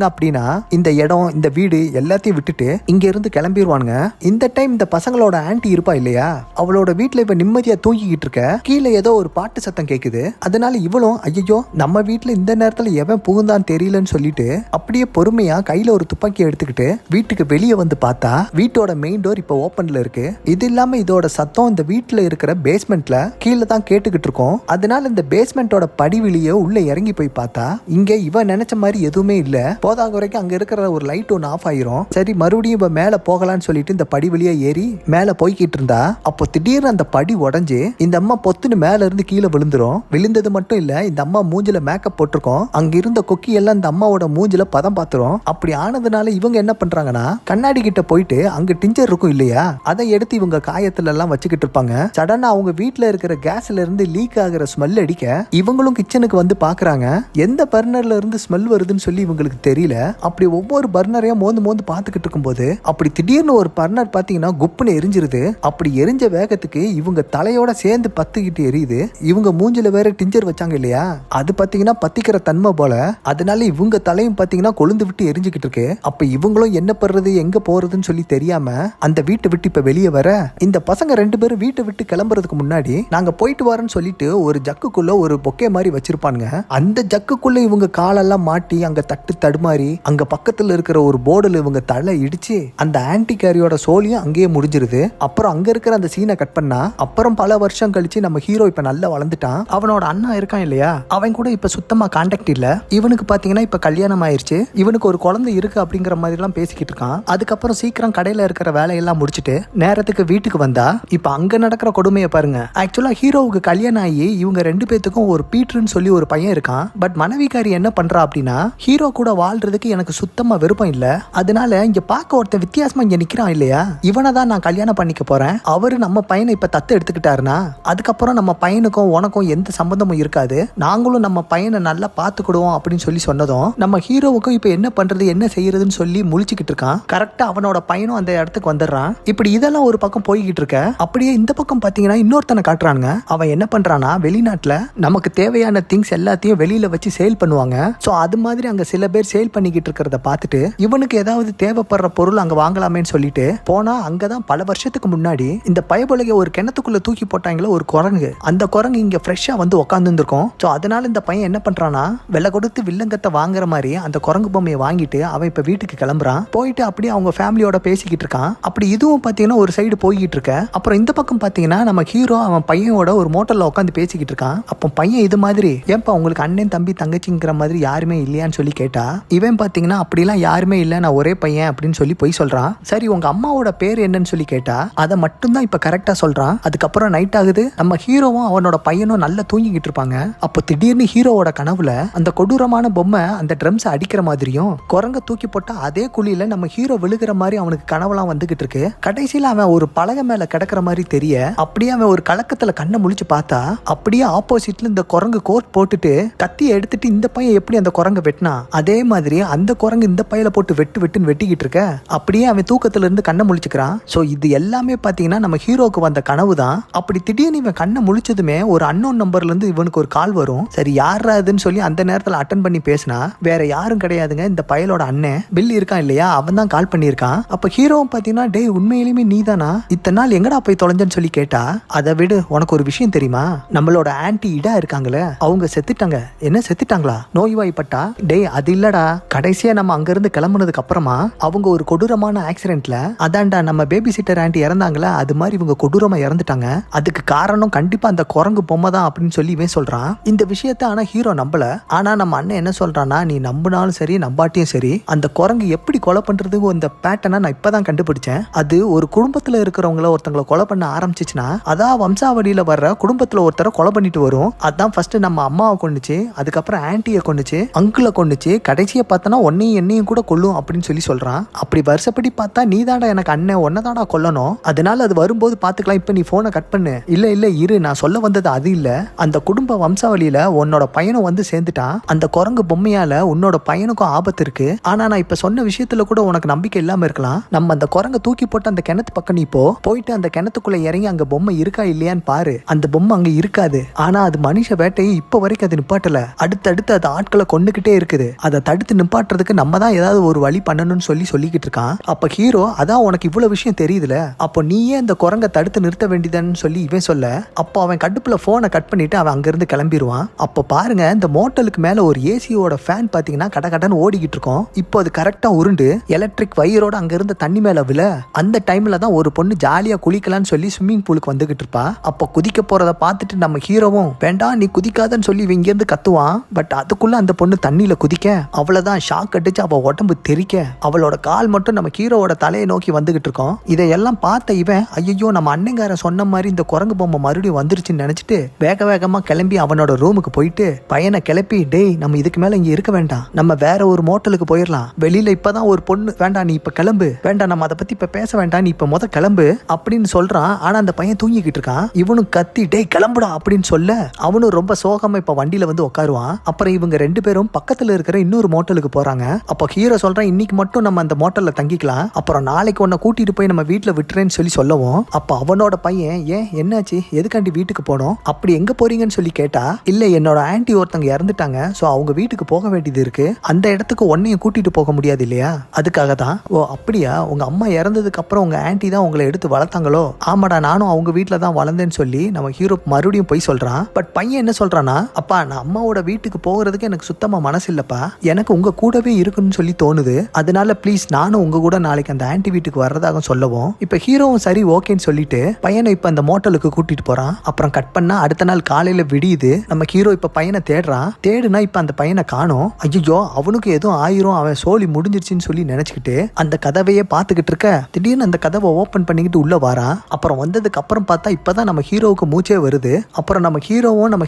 Speaker 1: அப்படின்னா இந்த இடம் இந்த வீடு எல்லாத்தையும் விட்டுட்டு இங்க இருந்து கிளம்பிடுவானுங்க. இந்த டைம் இந்த பசங்களோட ஆன்டி இருப்பா இல்லையா, அவளோட வீட்டுல இப்ப நிம்மதியா தூங்கிக்கிட்டு இருக்க, கீழே ஏதோ ஒரு பாட்டு சத்தம் கேக்குது. அதனால இவளும் ஐயோ நம்ம வீட்டுல இந்த நேரத்துல எவன் புகுந்தான் தெரியலன்னு சொல்லிட்டு அப்படியே பொறுமையா கையில ஒரு துப்பாக்கி எடுத்துக்கிட்டு வீட்டுக்கு வெளியே வந்து பார்த்தா வீட்டோட மெயின் டோர் இப்ப ஓபன்ல இருக்கு. இது இல்லாம இதோட சத்தம் இந்த வீட்டுல இருக்கிற பேஸ்மெண்ட்ல கீழே தான் கேட்டுக்கிட்டு இருக்கோம். அதனால இந்த பேஸ்மெண்டோட படி வெளியே உள்ள இறங்கி போய் பார்த்தா இங்க இவன் நினைச்ச மாதிரி எதுவுமே இல்ல. போதாங்க வரைக்கும் அங்க இருக்கிற ஒரு லைட் ஒன்னு ஆஃப் ஆயிரும். சரி மறுபடியும் இவன் மேல போகலான்னு சொல்லிட்டு இந்த படி வெளியே ஏறி மேல போய்கிட்டு இருந்தா அப்போ திடீர்னு அந்த படி உடஞ்சு இந்த அம்மா பொத்துன்னு மேல இருந்து கீழே விழுந்துரும். விழுந்தது மட்டும் இல்ல இந்த அம்மா மூஞ்சில மேக்கப் போட்டிருக்கோம், அங்க இருந்த கொக்கி எல்லாம் இந்த அம்மாவோட மூஞ்சில பதம் பாத்துரும். அப்படி ஆனதுனால இவங்க என்ன பண்றாங்கன்னா கண்ணாடி கிட்ட போயிட்டு அங்க டிஞ்சர் இருக்கும் இல்லையா, அதை எடுத்து இவங்க காயத்துல எல்லாம் வச்சுக்கிட்டு இருப்பாங்க. சடனா அவங்க வீட்டுல இருக்கிற கேஸ்ல இருந்து லீக் ஆகிற ஸ்மெல் அடிக்க இவங்களும் கிச்சனுக்கு வந்து பாக்குறாங்க. எந்த பர்னர்ல இருந்து ஸ்மெல் வருதுன்னு சொல்லி இவங்களுக்கு தெரியல. அப்படி ஒவ்வொரு பர்னரையும் மோந்து பாத்துக்கிட்டு இருக்கும் போது அப்படி திடீர்னு ஒரு பர்னர் பாத்தீங்கன்னா குப்புன்னு எரிஞ்சிருது. அப்படி எரிஞ்ச வேகத்துக்கு இவங்க தலையோட சேர்ந்து பத்துக்கிட்டு எரியுது. இவங்க மூஞ்சில வேற டிஞ்சர் வச்சாங்க இல்லையா, அது பாத்தீங்கன்னா பத்திக்கிற தன்மை போல, அதனால இவங்க தலையும் பாத்தீங்கன்னா கொழுந்து விட்டு எரிஞ்சுக்கிட்டு இருக்கு. அப்ப இவங்களும் என்ன பண்றது எங்க போறதுன்னு சொல்லி தெரியாம அந்த வீட்டை விட்டு இப்ப வெளியே வர இந்த பசங்க ரெண்டு பேரும் வீட்டை விட்டு கிளம்புறதுக்கு முன்னாடி நாங்க போயிட்டு வரேன்னு சொல்லிட்டு ஒரு ஜக்குக்குள்ள ஒரு பொக்கே மாதிரி வச்சிருப்பானுங்க. அந்த ஜக்குக்குள்ள இவங்க காலெல்லாம் மாட்டி அங்க தட்டு தடுமாறி அங்க பக்கத்துல இருக்கிற ஒரு போர்டுல இவங்க தலை இடிச்சு அந்த ஆன்டி கேரியோட சோழியும் அங்கேயே முடிஞ்சிருது. அப்புறம் அங்க இருக்கிற அந்த சீனை கட் பண்ணா அப்புறம் பல வருஷம் கழிச்சு நம்ம ஹீரோ இப்ப நல்லா வளர்ந்துட்டான். அவனோட அண்ணா இருக்கான் இல்லையா, அவன் கூட இப்ப சுத்தமா கான்டாக்ட் இல்ல. இவனுக்கு பாத்தீங்கன்னா இப்ப கல்யாணம் ஆயிருச்சு, இவனுக்கு ஒரு குழந்தை இருக்கு அப்படிங்கிற மாதிரி எல்லாம் பேசிக்கிட்டு இருக்கான். அதுக்கப்புறம் சீக்கிரம் கடையில இருக்கிற வேலையெல்லாம் முடிச்சுட்டு நேரத்துக்கு வீட்டுக்கு வந்தா இப்ப அங்க நடக்கிற கொடுமையை பாருங்க. ஆக்சுவலா ஹீரோவுக்கு கல்யாணம் ஆகி இவங்க ரெண்டு பேத்துக்கும் ஒரு பீட்டர்னு சொல்லி ஒரு பையன் இருக்கான். பட் மனைவிக்காரி என்ன பண்றா அப்படின்னா ஹீரோ கூட வாழ்றதுக்கு எனக்கு சுத்தமா விருப்பம் இல்ல, அதனால இங்க பார்க்க ஒருத்தன் வித்தியாசமா இங்க நிக்கிறான் இல்லையா, இவனை தான் நான் கல்யாணம் பண்ணிக்க போறேன், அவரு நம்ம பையனை இப்ப தத்து எடுத்துக்கிட்டாருன்னா அதுக்கப்புறம் நம்ம பையனுக்கும் உனக்கும் எந்த சம்பந்தமும் இருக்காது, நாங்களும் நம்ம பையனை நல்லா பாத்துக்கிடுவோம் அப்படின்னு சொல்லி சொன்னதும் நம்ம ஹீரோவுக்கும் இப்ப என்ன பண்றது என்ன செய்யறதுன்னு சொல்லி முழிச்சுக்கிட்டு இருக்கான். கரெக்டா அவனோட பையனும் அந்த இடத்துக்கு வந்துடுறான். இப்படி இதெல்லாம் ஒரு பக்கம் போய்கிட்டு பண்ணிக்கிட்டு இருக்க. அப்படியே இந்த பக்கம் பாத்தீங்கன்னா இன்னொருத்தனை காட்டுறாங்க. அவன் என்ன பண்றானா, வெளிநாட்டுல நமக்கு தேவையான திங்ஸ் எல்லாத்தையும் வெளியில வச்சு சேல் பண்ணுவாங்க. சோ அது மாதிரி அங்க சில பேர் சேல் பண்ணிக்கிட்டு இருக்கிறத பார்த்துட்டு இவனுக்கு ஏதாவது தேவைப்படுற பொருள் அங்க வாங்கலாமேன்னு சொல்லிட்டு போனா, அங்கதான் பல வருஷத்துக்கு முன்னாடி இந்த பயபொலைய ஒரு கிணத்துக்குள்ள தூக்கி போட்டாங்களோ ஒரு குரங்கு. அந்த குரங்கு இங்க ஃப்ரெஷ்ஷா வந்து உட்கார்ந்து இருந்திருக்கும். சோ அதனால இந்த பையன் என்ன பண்றானா, வெலை கொடுத்து வில்லங்கத்தை வாங்குற மாதிரி அந்த குரங்கு பொம்மையை வாங்கிட்டு அவன் இப்ப வீட்டுக்கு கிளம்புறான். போயிட்டு அப்படியே அவங்க ஃபேமிலியோட பேசிக்கிட்டு இருக்கான். அப்படி இதுவும் பாத்தீங்கன்னா ஒரு சைடு போய்கிட்டு இருக்க. அப்புறம் இந்த பக்கம் பாத்தீங்கன்னா நம்ம ஹீரோ அவன் பையனோட ஒரு மோட்டல்ல உட்காந்து பேசிக்கிட்டு இருக்கான். அப்போ பையன் இது மாதிரி, ஏன்பா உங்களுக்கு அண்ணன் தம்பி தங்கச்சிங்கிற மாதிரி யாருமே இல்லையான்னு சொல்லி கேட்டா, இவன் பாத்தீங்கன்னா அப்படிலாம் யாருமே இல்ல, நான் ஒரே பையன் அப்படின்னு சொல்லி போய் சொல்றான். சரி உங்க அம்மாவோட பேர் என்னன்னு சொல்லி கேட்டா அதை மட்டும் தான் இப்ப கரெக்டா சொல்றான். அதுக்கப்புறம் நைட் ஆகுது. நம்ம ஹீரோவும் அவனோட பையனும் நல்லா தூங்கிக்கிட்டு இருப்பாங்க. அப்போ திடீர்னு ஹீரோவோட கனவுல அந்த கொடூரமான பொம்மை அந்த ட்ரம்ஸ் அடிக்கிற மாதிரியும் குரங்க தூக்கி போட்டா அதே குழியில நம்ம ஹீரோ விழுகிற மாதிரி அவனுக்கு கனவுலாம் வந்துகிட்டு இருக்கு. கடைசியில அவன் ஒரு பலகை மேல கிடக்கிற மாதிரி தெரிய, அப்படியே அவன் ஒரு கலக்கத்துல கண்ணை முழிச்சு பார்த்தா அப்படியே ஆப்போசிட்ல இந்த குரங்கு கோட் போட்டுட்டு கத்தியை எடுத்துட்டு இந்த பையன் எப்படி அந்த குரங்க வெட்டினா அதே மாதிரி அந்த குரங்கு இந்த பையில போட்டு வெட்டுன்னு வெட்டிக்கிட்டு இருக்க. அப்படியே அவன் தூக்கத்துல இருந்து கண்ணை முழிச்சுக்கிறான். சோ இது எல்லாமே பாத்தீங்கன்னா நம்ம ஹீரோக்கு வந்த கனவு தான். அப்படி திடீர்னு இவன் கண்ணை முழிச்சதுமே ஒரு அன்னோன் நம்பர்ல இருந்து இவனுக்கு ஒரு கால் வரும். சரி யாரா அதுன்னு சொல்லி அந்த நேரத்துல அட்டன் பண்ணி பேசினா வேற யாரும் கிடையாதுங்க, இந்த பயலோட அண்ணன் பில் இருக்கான் இல்லையா, அவன் தான் கால் பண்ணியிருக்கான். அப்ப ஹீரோவும் பாத்தீங்கன்னா, டேய் உண்மையிலுமே நீ தானா, இத்தனை நாள் எங்கடா போய் தொலைஞ்சன்னு சொல்லி கேட்டா, அதை விடு உனக்கு ஒரு விஷயம் தெரியுமா, நம்மளோட ஆன்டி இடா இருக்காங்களே அவங்க செத்துட்டாங்க. என்ன செத்துட்டாங்களா, நோய்வாய்ப்பட்டா? டேய் அது இல்லடா, கடைசியா நம்ம அங்க இருந்து கிளம்புனதுக்கு அப்புறமா அவங்க ஒரு கொடூரமான ஆக்சிடென்ட்ல, அதான்டா நம்ம பேபி சிட்டர் ஆன்டி இறந்தாங்களா, அது மாதிரி இவங்க கொடூரமா இறந்துட்டாங்க. அதுக்கு காரணம் கண்டிப்பா அந்த குரங்கு பொம்மை தான் அப்படின்னு சொல்லி இவன் சொல்றான். இந்த விஷயத்த ஆனா ஹீரோ நம்பல. ஆனா நம்ம அண்ணன் என்ன சொல்றான்னா, நீ நம்பினாலும் சரி நம்பாட்டியும் சரி, அந்த குரங்கு எப்படி கொலை பண்றதுக்கு அந்த பேட்டர்னை நான் இப்பதான் கண்டுபிடிச்சேன். அது ஒரு குடும்பத்துல இருக்கிறவங்கள ஒருத்தங்களை கொலை பண்ண ஆரம்பிச்சிச்சுன்னா அதான் வம்சாவளியில வர்ற குடும்பத்துல ஒருத்தரை கொலை பண்ணிட்டு வரும். அதான் ஃபர்ஸ்ட் நம்ம அம்மாவை கொண்டுச்சு, அதுக்கப்புறம் ஆன்டியை கொண்டுச்சு, அங்கிளை கொண்டுச்சு, கடைசியை பார்த்தனா உன்னையும் என்னையும் கூட கொல்லும் அப்படின்னு சொல்லி சொல்றான். அப்படி வருஷப்படி பார்த்தா நீ தாண்டா எனக்கு அண்ணன், ஒன்னதாடா கொல்லணும், அதனால அது வரும்போது பாத்துக்கலாம், இப்ப நீ போனை கட் பண்ணு. இல்ல இல்ல இரு, நான் சொல்ல வந்தது அது இல்ல, அந்த குடும்ப வம்சாவளியில உன்னோட பையனும் வந்து சேர்ந்துட்டான், அந்த குரங்கு பொம்மையால உன்னோட பையனுக்கும் ஆபத்து இருக்கு. ஆனா நான் இப்ப சொன்ன விஷயத்துல கூட உனக்கு நம்பிக்கை இல்லாம இருக்கலாம். நம்ம அந்த குரங்க தூக்கி போட்டு அந்த கிணத்து பக்கம் நீ போயிட்டு அந்த கிணத்துக்குள்ள இறங்கி அங்க பொம்மை இருக்கா இல்லையான்னு பாரு. அந்த பொம்மை அங்க இருக்காது. ஆனா அது மனுஷ வேட்டையை இப்ப வரைக்கும் அது நிப்பாட்டல, அடுத்தடுத்து அது ஆட்களை கொண்டுகிட்டே இருக்குது. அதை தடுத்து நிப்பாட்டுறதுக்கு நம்ம தான் ஏதாவது ஒரு வழி பண்ணணும்னு சொல்லிக்கிட்டு இருக்கான். அப்ப ஹீரோ, அதான் உனக்கு இவ்வளவு விஷயம் தெரியுதுல, அப்போ நீயே அந்த குரங்க தடுத்து நிறுத்த வேண்டியதுன்னு சொல்லி இவன் சொல்ல, அப்போ அவன் கடுப்புல போனை கட் பண்ணிட்டு அவன் அங்கிருந்து கிளம்பிடுவான். அப்போ பாருங்க, இந்த மோட்டலுக்கு மேல ஒரு ஏசியோட ஃபேன் பாத்தீங்கன்னா கடகடன்னு ஓடிக்கிட்டு இருக்கும். இப்போ அது கரெக்டா உருண்டு எலக்ட்ரிக் வயரோட அங்க இருந்த தண்ணி மேல விழ, அந்த டைம்ல தான் ஒரு பொண்ணு ஜாலியா குளிக்கலாம்னு சொல்லி ஸ்விம்மிங் பூலுக்கு வந்துகிட்டு இருப்பா. அப்போ குதிக்க போறத பார்த்துட்டு நம்ம ஹீரோவும், வேண்டாம் நீ குதிக்காதன்னு சொல்லி இங்க இருந்து கத்துவான். பட் அதுக்குள்ள அந்த பொண்ணு தண்ணியில குதிக்க, அவ்வளவுதான் ஷாக் அடிச்சு அவ உடம்பு தெரிக்க, அவளோட கால் மட்டும் நம்ம ஹீரோவோட தலையை நோக்கி வந்துகிட்டு இருக்கோம். இதையெல்லாம் பார்த்த இவன், ஐயோ நம்ம அண்ணங்காரன் சொன்ன மாதிரி இந்த குரங்கு பொம்மை மறுபடியும் வந்துருச்சுன்னு நினைச்சிட்டு வேக வேகமா கிளம்பி அவனோட ரூமுக்கு போயிட்டு பையனை கிளப்பி, டேய் நம்ம இதுக்கு மேல இங்க இருக்க வேண்டாம், நம்ம வேற ஒரு மோட்டலுக்கு போயிடலாம், வெளியில இப்பதான் ஒரு பொண்ணு, வேண்டாம் நீ இப்ப கிளம்பு, வேண்டாம் நம்ம அதை பத்தி இப்ப பேச வேண்டாம், நீ இப்ப கிளம்பு அப்படின்னு சொல்றான். ஆனா அந்த பையன் தூங்கிக்கிட்டு இருக்கான். இவனும் கத்தி, டேய் கிளம்புடா அப்படின்னு சொல்ல, அவனும் ரொம்ப சோகமா இப்ப வண்டியில வந்து உட்காருவான். அப்புறம் இவங்க ரெண்டு பேரும் பக்கத்துல இருக்கிற இன்னொரு மோட்டலுக்கு போறாங்க. அப்போ ஹீரோ சொல்றான், இன்னைக்கு மட்டும் நம்ம அந்த மோட்டல்ல தங்கிக்கலாம், அப்புறம் நாளைக்கு உன்னை கூட்டிட்டு போய் நம்ம வீட்டுல விட்டுறேன்னு சொல்லவும், அப்ப அவனோட பையன், ஏன் என்னாச்சு, எதுக்காண்டி வீட்டுக்கு போனோம், அப்படி எங்க போறீங்கன்னு சொல்லி கேட்டா, இல்ல என்னோட ஆன்டி ஒருத்தங்க இறந்துட்டாங்க, சோ அவங்க வீட்டுக்கு போக வேண்டியது இருக்கு, அந்த இடத்துக்கு உன்னையும் கூட்டிட்டு போக முடியாது இல்லையா, அதுக்காக தான். ஓ அப்படியா, உங்க அம்மா இறந்ததுக்கு அப்புறம் உங்க ஆன்டி தான் உங்களை எடுத்து வளர்த்தாங்களோ, ஆமாடா நானும் அவங்க வீட்டுல தான் வளர்ந்தேன்னு சொல்லி நம்ம ஹீரோ மறுபடியும் போய் சொல்றான். பட் பையன் என்ன சொல்றானா, அப்பா நான் அம்மாவோட வீட்டுக்கு போகிறதுக்கு எனக்கு சுத்தமா மனசு இல்லப்பா, எனக்கு உங்க கூடவே இருக்குன்னு சொல்லி தோணுது, அதனால ப்ளீஸ் நானும் உங்க கூட நாளைக்கு அந்த ஆன்டி வீட்டுக்கு வர்றதாக சொல்லவும், இப்ப ஹீரோவும் சரி ஓகேன்னு சொல்லிட்டு பையனை இப்ப அந்த மோட்டலுக்கு கூட்டிட்டு போறான். அப்புறம் கட் பண்ணா அடுத்த நாள் காலையில விடியுது. நம்ம ஹீரோ இப்ப பையனை தேடுனா இப்ப அந்த பையனை காணோம். ஐயோ அவனுக்கு எதுவும் ஆயிரும், அவன் சோலி முடிஞ்சிருச்சுன்னு சொல்லி நினைச்சுக்கிட்டு அந்த கதவையே பார்த்துக்கிட்டு இருக்க, திடீர்னு அந்த கதவை ஓபன் பண்ணிக்கிட்டு உள்ள வாரான். அப்புறம் வந்ததுக்கு அப்புறம் பார்த்தா இப்பதான் நம்ம ஹீரோவுக்கு மூச்சே வருது. அப்புறம் நம்ம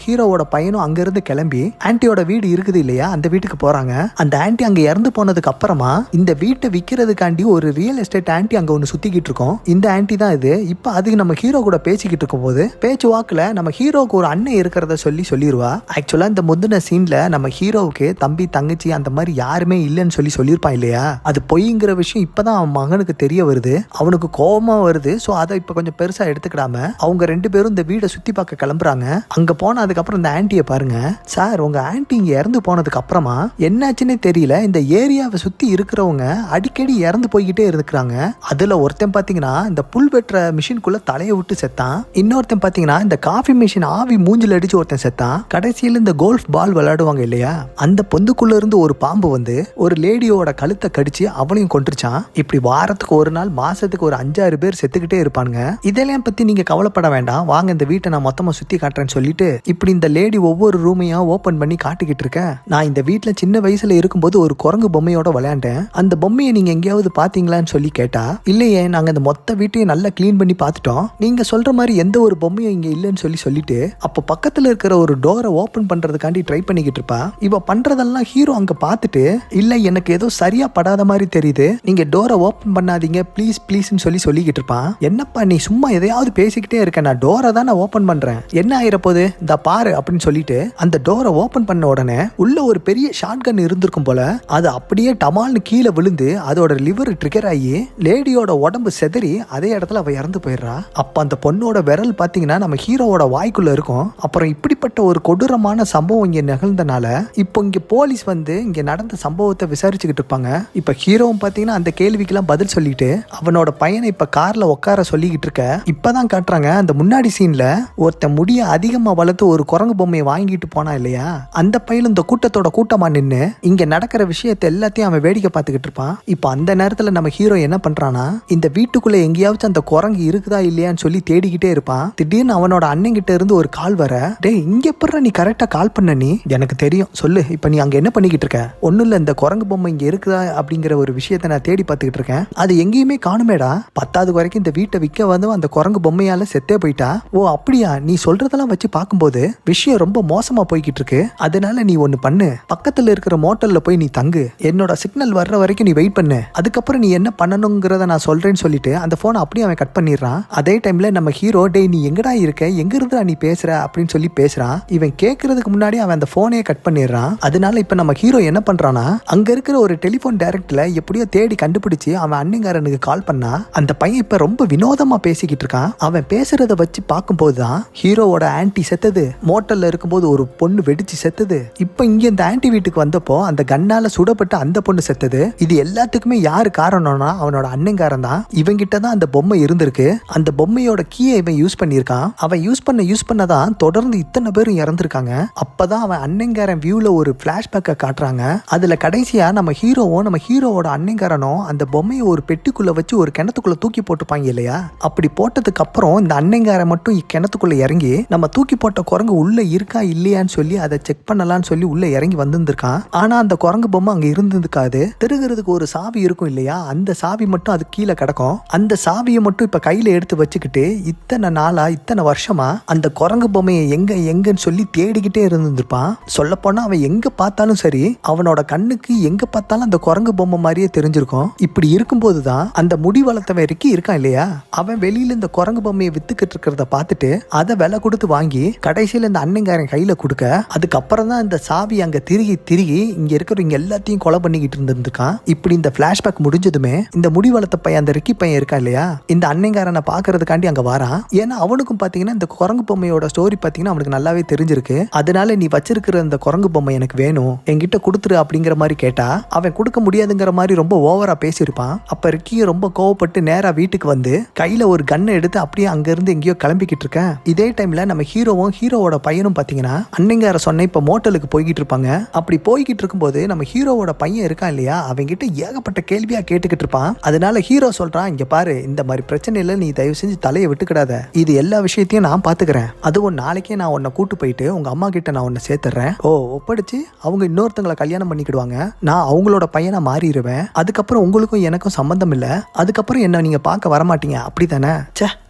Speaker 1: ஹீரோவோட பையனும் அங்க இருந்து கிளம்பி ஆன்டியோட வீடு இருக்குது இல்லையா, அந்த வீட்டுக்கு போறாங்க. அந்த ஆன்டி அங்க இறந்து போனதுக்கு அப்புறமா இந்த வீட்டை விக்கிறதுக்காண்டி ஒரு ரியல் எஸ்டேட் ஆன்டி அங்க ஒன்னு சுத்திக்கிட்டு இருக்கோம். இந்த ஆன்டி தான் இது. இப்ப அதுக்கு நம்ம ஹீரோ கூட பேசிக்கிட்டு இருக்கும் போது பேச்சு வாக்குல நம்ம ஹீரோவுக்கு ஒரு அண்ணன் இருக்கிறத சொல்லிடுவா. ஆக்சுவலா இந்த முந்தின சீன்ல நம்ம ஹீரோவுக்கு தம்பி தங்கச்சி அந்த மாதிரி யாருமே இல்லைன்னு சொல்லியிருப்பான் இல்லையா, அது பொய்ங்கிற விஷயம் இப்பதான் அவன் மகனுக்கு தெரிய வருது. அவனுக்கு கோபமா வருது. ஸோ அதை இப்போ கொஞ்சம் பெருசா எடுத்துக்கிடாம அவங்க 2 பேரும் இந்த வீடை சுத்தி பார்க்க கிளம்புறாங்க. அங்க போனதுக்கு இந்த ஆன்ட்டியை பாருங்க. சார், உங்க ஆன்ட்டி இங்க இறந்து போனதுக்கு அப்புறமா என்னாச்சுன்னே தெரியல, இந்த ஏரியாவை சுத்தி இருக்கிறவங்க அடிக்கடி இறந்து போய்கிட்டே இருக்கிறாங்க. அதுல ஒருத்தன் பாத்தீங்கன்னா இந்த புல் வெட்டுற மிஷின்குள்ள தலையை விட்டு செத்தான். இன்னொருத்தன் பாத்தீங்கன்னா இந்த காஃபி மிஷின் ஆவி மூஞ்சில அடிச்சு ஒருத்தன் செத்தான். கடைசியில் இந்த கோல்ஃப் பால் விளையாடுவாங்க இல்லையா, அந்த பொந்துக்குள்ள இருந்து ஒரு பாம்பு வந்து ஒரு லேடியோட கழுத்தை கடிச்சு அவளையும் கொன்றுச்சான். இப்படி வாரத்துக்கு ஒரு நாள், மாசத்துக்கு ஒரு 5-6 பேர் செத்துக்கிட்டே இருப்பாங்க. இதெல்லாம் பத்தி நீங்க கவலைப்பட வேண்டாம், வாங்க இந்த வீட்டை நான் மொத்தமா சுத்தி காட்டுறேன்னு சொல்லிட்டு இப்படி இந்த லேடி ஒவ்வொரு ரூமையா ஓபன் பண்ணி காட்டிக்கிட்டு இருக்கேன். நான் இந்த வீட்டுல சின்ன வயசுல இருக்கும்போது ஒரு குரங்கு பொம்மையோட விளையாண்டேன். அந்த பொம்மையை நீங்க எங்கேயாவது பாத்தீங்களான்னு சொல்லி கேட்டா, இல்லையே, நாங்க இந்த மொத்த வீட்டையும் நல்லா கிளீன் பண்ணி பார்த்துட்டோம், நீங்க சொல்ற மாதிரி எந்த ஒரு பொம்மையும் இங்க இல்லைன்னு சொல்லிட்டு அப்ப பக்கத்துல இருக்கிற ஒரு டோரை ஓபன் பண்றதுக்காண்டி ட்ரை பண்ணிக்கிட்டு இருப்பா. இவ பண்றதெல்லாம் ஹீரோ அங்க பார்த்துட்டு, இல்ல எனக்கு ஏதோ சரியா படாத மாதிரி தெரியுது, நீங்க டோரை ஓபன் பண்ணாதீங்க ப்ளீஸ் ப்ளீஸ்ன்னு சொல்லிக்கிட்டு இருப்பான். என்னப்பா நீ சும்மா எதையாவது பேசிக்கிட்டே இருக்க, நான் டோரை தான் நான் ஓபன் பண்றேன், என்ன ஆயிர போகுது இந்த பாரு அப்படின்னு சொல்லிட்டு அந்த டோரை ஓபன் பண்ண உடனே உள்ள ஒரு பெரிய ஷார்ட் கன் இருந்திருக்கும் போல. அது அப்படியே டமால்னு கீழே விழுந்து அதோட லிவர் ட்ரிகர் ஆகி லேடியோட உடம்பு செதறி அதே இடத்துல அவ இறந்து போயிடுறா. அப்ப அந்த பொண்ணோட விரல் பாத்தீங்கன்னா நம்ம ஹீரோவோட வாய்க்குள்ள இருக்கும். அப்புறம் இப்படிப்பட்ட ஒரு கொடூரமான சம்பவம் இங்க நிகழ்ந்தனால இப்போ இங்க போலீஸ் வந்து இங்க நடந்த சம்பவத்தை விசாரிச்சுக்கிட்டு இருப்பாங்க. இப்ப ஹீரோவும் பாத்தீங்கன்னா அந்த கேள்விக்கெல்லாம் பதில் சொல்லிட்டு அவனோட பையனை இப்ப கார்ல உட்கார சொல்லிக்கிட்டு இருக்க. இப்பதான் காட்டுறாங்க அந்த முன்னாடி சீன்ல ஒருத்த முடிய அதிகமா வளர்த்து ஒரு குரங்கு பொம்மையை வாங்கிட்டு போனா இல்லையா, அந்த பையன் இந்த கூட்டத்தோட கூட்டமா நின்னு இங்க நடக்கிற விஷயத்தை எல்லாத்தையும் அவன் வேடிக்கை பார்த்துக்கிட்டு இருப்பான். இப்ப அந்த நேரத்துல நம்ம ஹீரோ என்ன பண்றானா, இந்த வீட்டுக்குள்ள எங்கேயாச்சும் அந்த குரங்கு இருக்குதா இல்லையான்னு சொல்லி தேடிக்கிட்டே இருப்பான். திடீர்னு அவனோட அண்ணன் கிட்ட இருந்து ஒரு கால் வர, டேய் இங்க எப்பற நீ கரெக்டா கால் பண்ண, நீ எனக்கு தெரியும் சொல்லு, இப்ப நீ அங்க என்ன பண்ணிக்கிட்டு இருக்க? ஒன்னும் இல்ல, இந்த குரங்கு பொம்மை இங்க இருக்குதா அப்படிங்கிற ஒரு விஷயத்தை நான் தேடி பார்த்துக்கிட்டு இருக்கேன், அது எங்கேயுமே காணுமேடா, 10வது வரைக்கும் இந்த வீட்டை விற்க வந்து அந்த குரங்கு பொம்மையால செத்தே போயிட்டா. ஓ அப்படியா, நீ சொல்றதெல்லாம் வச்சு பார்க்கும்போது விஷயம் ரொம்ப மோசமா போய்கிட்டு இருக்கு, அதனால நீ ஒண்ணு பண்ணு, பக்கத்துல இருக்கிற மோட்டல்ல போய் நீ தங்கு, என்னோட சிக்னல் வர்ற வரைக்கும் நீ வெயிட் பண்ணு, அதுக்கப்புறம் நீ என்ன பண்ணணுங்கிறத நான் சொல்றேன்னு சொல்லிட்டு அந்த போனை அப்படியே அவன் கட் பண்ணிடுறான். அதே டைம்ல நம்ம ஹீரோ, டேய் நீ எங்கடா இருக்க, எங்க இருந்தா நீ பேசுற அப்படின்னு சொல்லி பேசுறான். இவன் கேட்கறதுக்கு முன்னாடி அவன் அந்த போனையே கட் பண்ணிடுறான். அதனால இப்ப நம்ம ஹீரோ என்ன பண்றானா, அங்க இருக்கிற ஒரு டெலிபோன் டைரக்ட்ல எப்படியோ தேடி கண்டுபிடிச்சு அவன் அண்ணங்காரனுக்கு கால் பண்ணா. அந்த பையன் இப்ப ரொம்ப வினோதமா பேசிக்கிட்டு இருக்கான். அவன் பேசுறத வச்சு பார்க்கும்போதுதான் ஹீரோவோட ஆன்ட்டி செத்தது, மோட்டல்ல இருக்கும்போது ஒரு பொண்ணு வெடிச்சு செத்தது, இப்ப இங்க இந்த ஆன்ட்டி வீட்டுக்கு வந்தப்போ அந்த கண்ணால சுடப்பட்டு அந்த பொண்ணு செத்தது. இது எல்லாத்துக்குமே யாரு காரணம்னா அவனோட அண்ணங்காரன் தான். இவங்கிட்ட தான் அந்த பொம்மை இருந்திருக்கு. அந்த பொம்மையோட கீயை இவன் யூஸ் பண்ணியிருக்கான். அவன் யூஸ் பண்ணதான் தொடர்ந்து இத்தனை பேரும் இறந்திருக்காங்க. அப்பதான் அவன் அண்ணங்காரன் வியூல ஒரு பிளாஷ்பேக்கை காட்டுறாங்க. அதுல கடைசியா நம்ம ஹீரோவும் நம்ம ஹீரோவோட அண்ணங்காரனும் அந்த பொம்மையை ஒரு பெட்டிக்குள்ள வச்சு ஒரு கிணத்துக்குள்ள தூக்கி போட்டுப்பாங்க இல்லையா, அப்படி போட்டதுக்கு அப்புறம் இந்த அண்ணங்காரன் மட்டும் கிணத்துக்குள்ள இறங்கி நம்ம தூக்கி போட்ட குரங்கு உள்ள இருக்கா இல்லையான்னு சொல்லி அதை செக் பண்ணலான்னு சொல்லி உள்ள இறங்கி வந்திருக்கான். ஆனா அந்த குரங்கு பொம்மை அங்க இருந்திருக்காது. திருகிறதுக்கு ஒரு சாவி இருக்கும் இல்லையா, அந்த சாவி மட்டும் அது கீழே கிடக்கும். அந்த சாவியை மட்டும் இப்ப கையில எடுத்து வச்சுக்கிட்டு இத்தனை நாளா இத்தனை வருஷமா அந்த குரங்கு பொம்மையை எங்கன்னு சொல்லி தேடிக்கிட்டே இருந்திருப்பான். சொல்ல போனா அவன் எங்க பார்த்தாலும் சரி அவனோட கண்ணுக்கு எங்க பார்த்தாலும் அந்த குரங்கு பொம்மை மாதிரியே தெரிஞ்சிருக்கும். இப்படி இருக்கும்போதுதான் அந்த முடி வளர்த்தவன் இருக்கான் இல்லையா, அவன் வெளியில இந்த குரங்கு பொம்மையை வித்துக்கிட்டு இருக்கிறத பார்த்துட்டு அதை விலை கொடுத்து வாங்கி கடைசியில இந்த அண்ணங்காரன் கையில கொடுக்க, அதுக்கப்புறம் தான் இந்த சாவி அங்க திருகி இங்க இருக்கிறவங்க எல்லாத்தையும் கொலை பண்ணிக்கிட்டு இருந்திருக்கான். இப்படி இந்த பிளாஷ்பேக் முடிஞ்சதுமே இந்த முடி வளர்த்த பையன், அந்த ரிக்கி பையன் இருக்கான் இல்லையா, இந்த அண்ணங்காரனை பாக்குறதுக்காண்டி அங்க வாரான். ஏன்னா அவனுக்கும் பாத்தீங்கன்னா இந்த குரங்கு பொம்மையோட ஸ்டோரி பாத்தீங்கன்னா அவனுக்கு நல்லாவே தெரிஞ்சிருக்கு. அதனால நீ வச்சிருக்கிற இந்த குரங்கு பொம்மை எனக்கு வேணும், என்கிட்ட கொடுத்துரு அப்படிங்கிற மாதிரி கேட்டா அவன் கொடுக்க முடியாதுங்கிற மாதிரி ரொம்ப ஓவரா பேசியிருப்பான். அப்ப ரிக்கியும் ரொம்ப கோவப்பட்டு நேரா வீட்டுக்கு வந்து கையில ஒரு கன்னை எடுத்து அப்படியே அங்க இருந்து எங்கேயோ கிளம்பிக்கிட்டு இருக்கேன். இதே டைம்ல நம்ம ஹீரோவும் ஹீரோவோட பையனும் பாத்தீங்கன்னா அண்ணங்கார சொன்ன இப்ப மோட்டலுக்கு போய்கிட்டு இருப்பாங்க. அப்படி போய்கிட்டு இருக்கும்போது நம்ம ஹீரோவோட பையன் இருக்கான் இல்லையா, அவங்க கிட்ட ஏகப்பட்ட கேள்வியா கேட்டுக்கிட்டு இருப்பான். அதனால ஹீரோ சொல்றான், இங்க பாரு இந்த மாதிரி பிரச்சனையில நீ தயவு செஞ்சு தலையை விட்டுக்கிடாத, இது எல்லா விஷயத்தையும் நான் பாத்துக்கிறேன், அதுவும் நாளைக்கே நான் உன்னை கூட்டு போயிட்டு உங்க அம்மா கிட்ட நான் உன்னை சேர்த்துறேன், ஒப்படைச்சு அவங்க இன்னொருத்தங்களை கல்யாணம் பண்ணிக்கிடுவாங்க, நான் அவங்களோட பையனா மாறிடுவேன், அதுக்கப்புறம் உங்களுக்கும் எனக்கும் சம்பந்தம் இல்ல, அதுக்கப்புறம் என்ன நீங்க பார்க்க வரமாட்டீங்க அப்படித்தானே?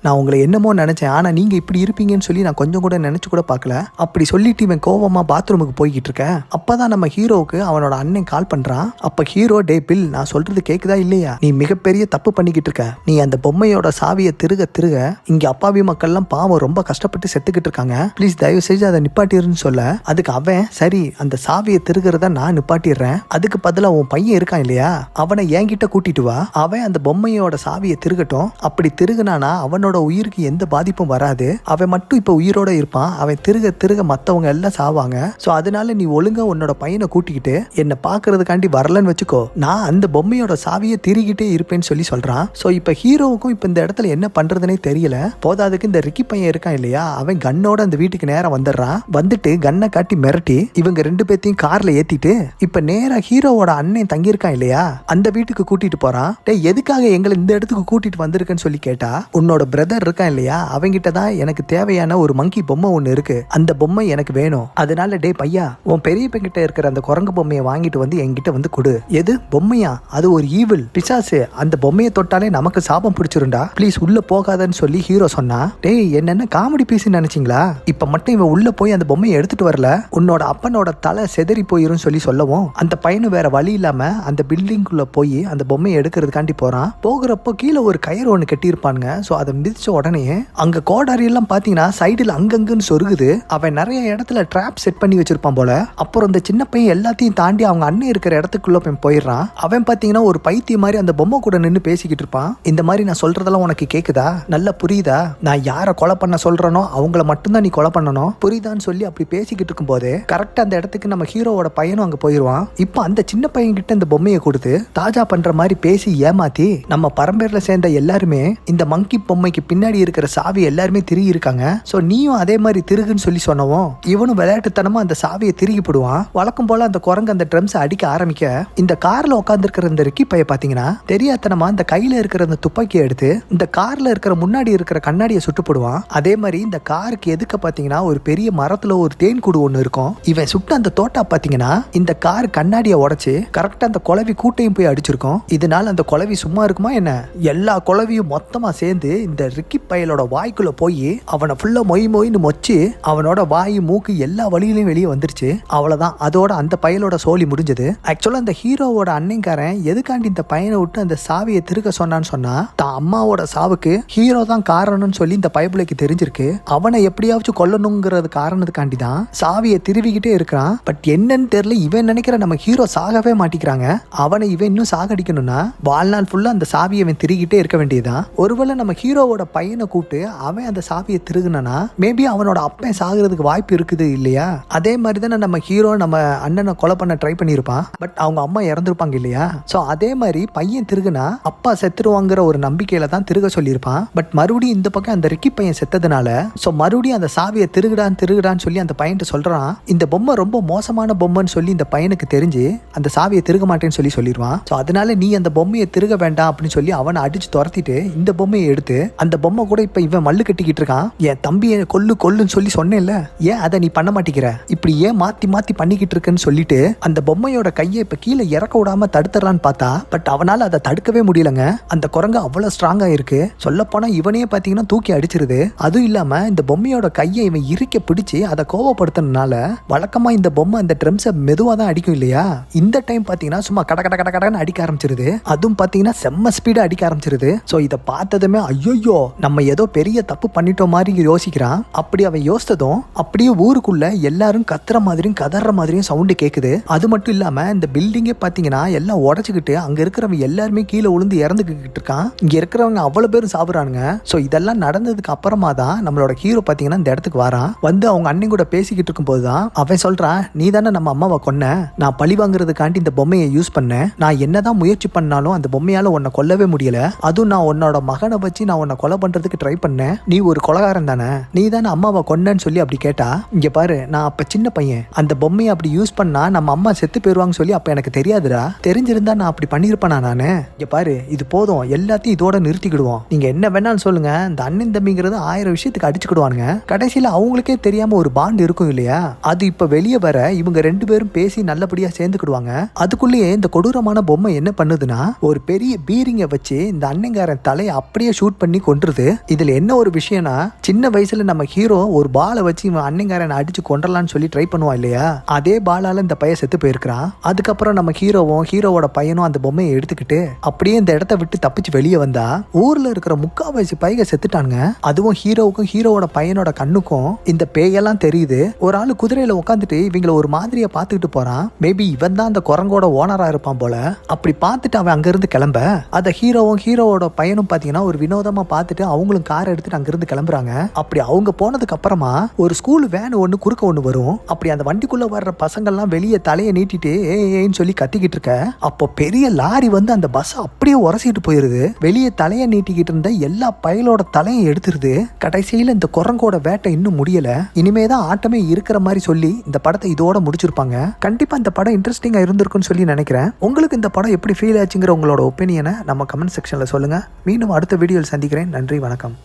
Speaker 1: நான் உங்களை என்னமோ நினைச்சேன், ஆனா நீங்க இப்படி இருப்பீங்கன்னு சொல்லி நான் கொஞ்சம் கூட நினைச்சு கூட பார்க்கல. அப்படி சொல்லிட்டு இவன் கோவமா பாத்ரூமுக்கு போய்கிட்டு இருக்க. அப்பதான் நம்ம ஹீரோவுக்கு அவனோட அண்ணன் கால் பண்றான். அப்ப ஹீரோ, டே பில், நான் சொல்றது கேக்குதா இல்லையா, நீ மிகப்பெரிய தப்பு பண்ணிக்கிட்டு இருக்க. நீ அந்த பொம்மையோட சாவியை திருக திருக இங்க அப்பாவி மக்கள்லாம் பாவம் ரொம்ப கஷ்டப்பட்டு செத்துக்கிட்டு இருக்காங்க, ப்ளீஸ் தயவு செஞ்சு அதை நிப்பாட்டிருன்னு சொல்ல, அதுக்கு அவன் சரி அந்த சாவியை திருகிறத நான் நிப்பாட்டிடுறேன், அதுக்கு பதிலா உன் பையன் இருக்கான் இல்லையா அவனை என்கிட்ட கூட்டிட்டு வா, அவன் அந்த பொம்மையோட சாவியை திருகட்டும், அப்படி திருகுனானா அவனோட உயிருக்கு எந்த பாதிப்பும் வராது, அவன் மட்டும் இப்ப உயிரோட இருப்பான், அவன் திருக திருக மத்தவங்க எல்லாம் சாவாங்க, சோ அதனால நீ ஒழுங்கா உன்னோட பையனை கூட்டிக்கிட்டு என்ன பாக்குறதுக்காண்டி வரலன்னு வச்சுக்கோ, நான் அந்த பொம்மையோட சாவியை திருகிட்டே இருப்பேன்னு சொல்லி சொல்றான். சோ இப்ப ஹீரோவுக்கும் இப்ப இந்த இடத்துல என்ன பண்றதுனே தெரியல. போதாதுக்கு இந்த ரிக்கி பையன் இருக்கான் இல்லையா, அவன் கன்னோட அந்த வீட்டுக்கு நேரம் வந்துடுறான். வந்துட்டு கன்னை காட்டி மிரட்டி இவங்க ரெண்டு பேத்தையும் கார்ல ஏத்திட்டு இப்ப நேரா ஹீரோவோட அண்ணன் தங்கியிருக்கான் இல்லையா அந்த வீட்டுக்கு கூட்டிட்டு போறான். டேய், எதுக்காக எங்களை இந்த இடத்துக்கு கூட்டிட்டு வந்திருக்குன்னு சொல்லி கேட்டா, உன்னோட பிரதர் இருக்கான் இல்லையா அவங்கிட்ட தான் எனக்கு தேவையான ஒரு மங்கி பொம்மை ஒண்ணு இருக்கு, அந்த பொம்மை எனக்கு வேணும், அதனால டே பையா உன் பெரிய கிட்ட இருக்கிற அந்த குரங்கு பொம்மையை வாங்கிட்டு வந்து என்கிட்ட வந்து கொடு. எது பொம்மையா, அது ஒரு ஈவில் பிசாசு, அந்த பொம்மையை தொட்டாலே நமக்கு சாபம் பிடிச்சிருண்டா, ப்ளீஸ் உள்ள போகாதன்னு சொல்லி ஹீரோ சொன்னா. டேய், என்னென்ன காமெடி பீஸ் நினைச்சீங்களா, இப்ப மட்டும் இவன் உள்ள போய் அந்த பொம்மையை எடுத்துட்டு வரல உன்னோட அப்பனோட தலை செதறி போயிரும் சொல்லி சொல்லவும், அந்த பையனும் வேற வழி இல்லாம அந்த பில்டிங்குள்ள போய் அந்த பொம்மையை எடுக்கிறதுக்காண்டி போறான். போகிறப்போ கீழே ஒரு கயிறு ஒண்ணு கட்டி இருப்பானுங்க. சோ அதை மிதிச்ச உடனே அங்க கோடாரி எல்லாம் பாத்தீங்கன்னா சைடுல அங்கங்கன்னு சொருகுது. அவன் நிறைய இடத்துல ட்ராப் செட் பண்ணி வச்சிருப்பான் போல. அப்புறம் இந்த சின்ன பையன் எல்லாத்தையும் தாண்டி அவங்க அண்ணன் இருக்கிற இடத்துக்குள்ள போயிடுறான். அவன் பாத்தீங்கன்னா ஒரு பைத்திய மாதிரி அந்த பொம்மை கூட நின்று பேசிக்கிட்டு இருப்பான். இந்த மாதிரி நான் சொல்றதெல்லாம் உனக்கு கேக்குதா, நல்லா புரியுதா, நான் யாரை கொலை பண்ண சொல்றனோ அவங்கள மட்டும்தான் நீ கொலை பண்ணணும், புரியுதான்னு சொல்லி அப்படி பேசிக்கிட்டு இருக்கும் போது கரெக்டா அந்த இடத்துக்கு நம்ம ஹீரோவோட பையனும் அங்க போயிருவான். இப்போ அந்த சின்ன பையன் கிட்ட இந்த பொம்மையை கொடுத்து தாஜா பண்ற மாதிரி பேசி ஏமாத்தி நம்ம பரம்பரையில சேர்ந்த எல்லாருமே இந்த மங்கி பொம்மைக்கு பின்னாடி இருக்கிற சாவி எல்லாருமே திருகி இருக்காங்க, சோ நீயும் அதே மாதிரி திருகுன்னு சொல்லி சொன்னவும் இவனும் விளையாட்டுத்தனமா அந்த சாவியை திருகி போடுவான். வழக்கம் போல அந்த குரங்கு அந்த ட்ரம்ஸ் அடிக்க ஆரம்பிக்க இந்த கார்ல உட்கார்ந்து இருக்கிற இந்த ரிக்கி பைய பாத்தீங்கன்னா தெரியாதனமா அந்த கையில இருக்கிற அந்த துப்பாக்கியை எடுத்து இந்த கார்ல இருக்கிற முன்னாடி இருக்கிற கண்ணாடியை சுட்டு போடுவான். அதே மாதிரி இந்த காருக்கு எதுக்க பாத்தீங்கன்னா ஒரு பெரிய மரத்துல ஒரு தேன் கூடு ஒண்ணு இருக்கும். இவன் சுட்ட அந்த தோட்டா பாத்தீங்கன்னா இந்த கார் கண்ணாடியை உடைச்சு கரெக்டா அந்த குளவி கூட்டையும் போய் அடிச்சிருக்கும். இதனால அந்த குளவி சும்மா இருக்குமா என்ன, எல்லா குளவியும் மொத்தமா சேர்ந்து இந்த ரிக்கி பயலோட வாய்க்குள்ள போய் அவனை ஃபுல்லா மொயின்னு மொச்சு அவனோட வாய் மூக்கு எல்லா வழியிலையும் வெளியே வந்துருச்சு. அவ்வளவுதான், அதோட அந்த பயலோட சோலி முடிஞ்சது. ஆக்சுவலா அந்த ஹீரோவோட அண்ணன்காரன் எதுக்காண்டி இந்த பையனை விட்டு அந்த சாவியை திருக்க சொன்னான்னு சொன்னா, தான் அம்மாவோட சாவுக்கு ஹீரோ தான் காரணம்னு சொல்லி இந்த பயபுலைக்கு தெரிஞ்சிருக்கு. அவனை எப்படியாச்சும் கொல்லணுங்கிறது காரணத்துக்காண்டி தான் சாவியை திருவிக்கிட்டே இருக்கிறான். பட் என்னன்னு தெரியல, இவன் நினைக்கிற நம்ம ஹீரோ சாகவே மாட்டிக்கிறாங்க. அவனை இவன் இன்னும் சாகடிக்கணும்னா வாழ்நாள் ஃபுல்லா அந்த சாவியை அவன் திருகிட்டே இருக்க வேண்டியதுதான். ஒருவேளை நம்ம ஹீரோவோட பையனை கூப்பிட்டு அவன் அந்த சாவியை திருகுனா மேபி அவனோட அப்பன் சாகிறதுக்கு வாய்ப்பு இருக்குது இல்லையா. அதே மாதிரி தானே நம்ம ஹீரோ நம்ம அண்ணனை கொலை பண்ண ட்ரை பண்ணியிருப்பான். பட் அவங்க அம்மா இறந்துருப்பாங்க இல்லையா. சோ அதே மாதிரி பையன் திருகுனா அப்பா செத்துருவாங்கிற ஒரு நம்பிக்கையில தான் திருக சொல்லியிருப்பான். பட் மறுபடியும் இந்த பக்கம் அந்த ரிக்கி பையன் செத்ததுனால சோ மறுபடியும் அந்த சாவியை திருகுடான்னு சொல்லி அந்த பையன் சொல்றான். இந்த பொம்மை ரொம்ப மோசமான பொம்மைன்னு சொல்லி இந்த பையனுக்கு தெரிஞ்சு அந்த சாவியை திருக மாட்டேன்னு சொல்லிடுவான். சோ அதனால நீ அந்த பொம்மையை திருக வேண்டாம் அப்படின்னு சொல்லி அவனை அடிச்சு துரத்திட்டு இந்த பொம்மையை எடுத்து அந்த பொம்மை கூட இப்ப இவன் மல்லு கட்டிக்கிட்டு இருக்கான். என் தம்பியை கொல்லுன்னு சொல்லி சொன்னேன்ல, ஏன் அதை நீ பண்ண மாட்டேங்கிற, இப்படி ஏன் மாத்தி மாத்தி பண்ணிக்கிட்டு இருக்குன்னு சொல்லிட்டு அந்த பொம்மையோட கையை இப்ப கீழே இறக்க விடாம தடுத்துறான்னு பார்த்தா பட் அவனால அதை தடுக்கவே முடியலங்க. அந்த குரங்கு அவ்வளவு ஸ்ட்ராங்கா இருக்கு. சொல்ல போனா இவனையே பாத்தீங்கன்னா தூக்கி அடிச்சிருது. அதுவும் இல்லாம இந்த பொம்மையோட கையை இவன் இறுக்க பிடிச்சு அதை கோவப்படுத்தினால வழக்கமா இந்த பொம்மை அந்த ட்ரம்ஸை மெதுவா தான் அடிக்கும் இல்லையா. இந்த டைம் பாத்தீங்கன்னா சும்மா கடன்னு அடிக்க ஆரம்பிச்சிருது. அதுவும் பாத்தீங்கன்னா செம்ம ஸ்பீடா அடிக்க ஆரம்பிச்சிருது. சோ இதை பார்த்ததுமே ஐயோ நம்ம ஏதோ பெரிய தப்பு பண்ணிட்டோம் மாதிரி யோசிக்கிறான். அப்படி அவன் யோசித்ததும் அப்படியே ஊருக்குள்ள எல்லாரும் கத்துற மாதிரியும் கதற மாதிரியும் சவுண்டு கேக்குது. அது மட்டும் இல்லாம இந்த பில்டிங்கே பாத்தீங்கன்னா எல்லாம் உடச்சுக்கிட்டு அங்க இருக்கிறவங்க எல்லாருமே கீழே விழுந்து இறந்துக்கிட்டு இருக்கான். இங்க இருக்கிறவங்க அவ்வளவு பேரும் சாப்பிடுறானுங்க. சோ இதெல்லாம் நடந்ததுக்கு அப்புறமா தான் நம்மளோட ஹீரோ பாத்தீங்கன்னா இந்த இடத்துக்கு வரான். வந்து அவங்க அண்ணன் கூட பேசிக்கிட்டு இருக்கும் போதுதான் அவன் சொல்றான், நீ தானே நம்ம அம்மாவை கொன்ன, நான் பழி வாங்குறதுக்காண்டி இந்த பொம்மையை யூஸ் பண்ணேன், நான் என்னதான் முயற்சி பண்ணாலும் அந்த பொம்மையால உன்னை கொல்லவே முடியல, அதுவும் நான் உன்னோட மகனை வச்சு நான் உன்னை கொலை பண்றதுக்கு ட்ரை பண்ணேன், நீ ஒரு கொலைகாரன் தானே, நீ தானே அம்மாவை கொன்னன்னு சொல்லி அப்படி கேட்டா, இங்க பாரு நான் அப்ப சின்ன பையன், அந்த பொம்மையை அப்படி யூஸ் பண்ணா நம்ம அம்மா செத்து போயிருவாங்க சொல்லி அப்ப எனக்கு தெரியாதுடா, தெரிஞ்சிருந்தா நான் அப்படி பண்ணிருப்பேனா நானு, இங்க பாரு இது போதும் எல்லாத்தையும் இதோட நிறுத்திக்கிடுவோம், நீங்க என்ன வேணாலும் சொல்லுங்க, இந்த அண்ணன் தம்பிங்கிறது 1000 விஷயத்துக்கு அடிச்சுக்கிடுவானுங்க, கடைசியில அவங்களுக்கே தெரியாம ஒரு பாண்ட் இருக்கும் இல்லையா, அது இப்ப வெளியே வர இவங்க 2 பேரும் பேசி நல்லபடியா சேர்ந்துக்கிடுவாங்க. அதுக்குள்ளேயே இந்த கொடூரமான பொம்மை என்ன பண்ணுதுன்னா ஒரு பெரிய பீரிங்க வச்சு இந்த அண்ணங்காரன் தலையை அப்படியே ஷூட் பண்ணி கொன்றுது. இதுல என்ன ஒரு விஷயம்னா, சின்ன வயசுல நம்ம ஹீரோ ஒரு பாலை வச்சு இவன் அண்ணங்காரனை அடிச்சு கொண்டலான்னு சொல்லி ட்ரை பண்ணுவான் இல்லையா, அதே பாலால இந்த பையன் செத்து போயிருக்கான். அதுக்கப்புறம் நம்ம ஹீரோவோட பையனும் அந்த பொம்மையை எடுத்துக்கிட்டு அப்படியே இந்த இடத்த விட்டு தப்பிச்சு வெளியே வந்தா ஊர்ல இருக்கிற முக்காவாசி பையன் செத்துட்டாங்க. அதுவும் ஹீரோவுக்கும் ஹீரோவோட பையனோட கண்ணுக்கும் இந்த பேயெல்லாம் தெரியுது. ஒரு ஆளு குதிரையில உட்காந்துட்டு இவங்கள ஒரு மாதிரியா பாத்துக்கிட்டு போறான். மேபி இவன் தான் அந்த குரங்கோட ஓனரா இருப்பான் போல. அப்படி பார்த்துட்டு அவன் அங்கிருந்து கிளம்ப, அத ஹீரோவோட பையனும் பாத்தீங்கன்னா ஒரு வினோதமா பார்த்துட்டு அவங்களும் கார் எடுத்துட்டு அங்கிருந்து கிளம்புறாங்க. அப்படி அவங்க போனதுக்கு அப்புறமா ஒரு ஸ்கூல் வேன் ஒண்ணு குறுக்க ஒண்ணு வரும். அப்படி அந்த வண்டிக்குள்ள வர்ற பசங்கள்லாம் வெளியே தலையை நீட்டிட்டு ஏன்னு சொல்லி கத்திக்கிட்டு இருக்க, அப்போ பெரிய லாரி வந்து அந்த பஸ் அப்படியே உரசிட்டு போயிருது. வெளியே தலையை நீட்டிக்கிட்டு இருந்த எல்லா பயலோட தலையும் எடுத்துருது. கடைசியில இந்த குரங்கோட வேட்டை இன்னும் முடியல. இனிமேதான் ஆட்டமே இருக்கிற மாதிரி சொல்லி இந்த படத்தை இதோட முடிச்சிருப்பாங்க. கண்டிப்பா இந்த படம் இன்ட்ரெஸ்டிங்கா இருந்திருக்குன்னு சொல்லி நினைக்கிறேன். உங்களுக்கு இந்த படம் எப்படி ஃபீல் ஆச்சுங்கிற உங்களோட ஒப்பீனியனை நம்ம கமெண்ட் செக்ஷன்ல சொல்லுங்க. மீண்டும் அடுத்த வீடியோவில் சந்திக்கிறேன். நன்றி, வணக்கம்.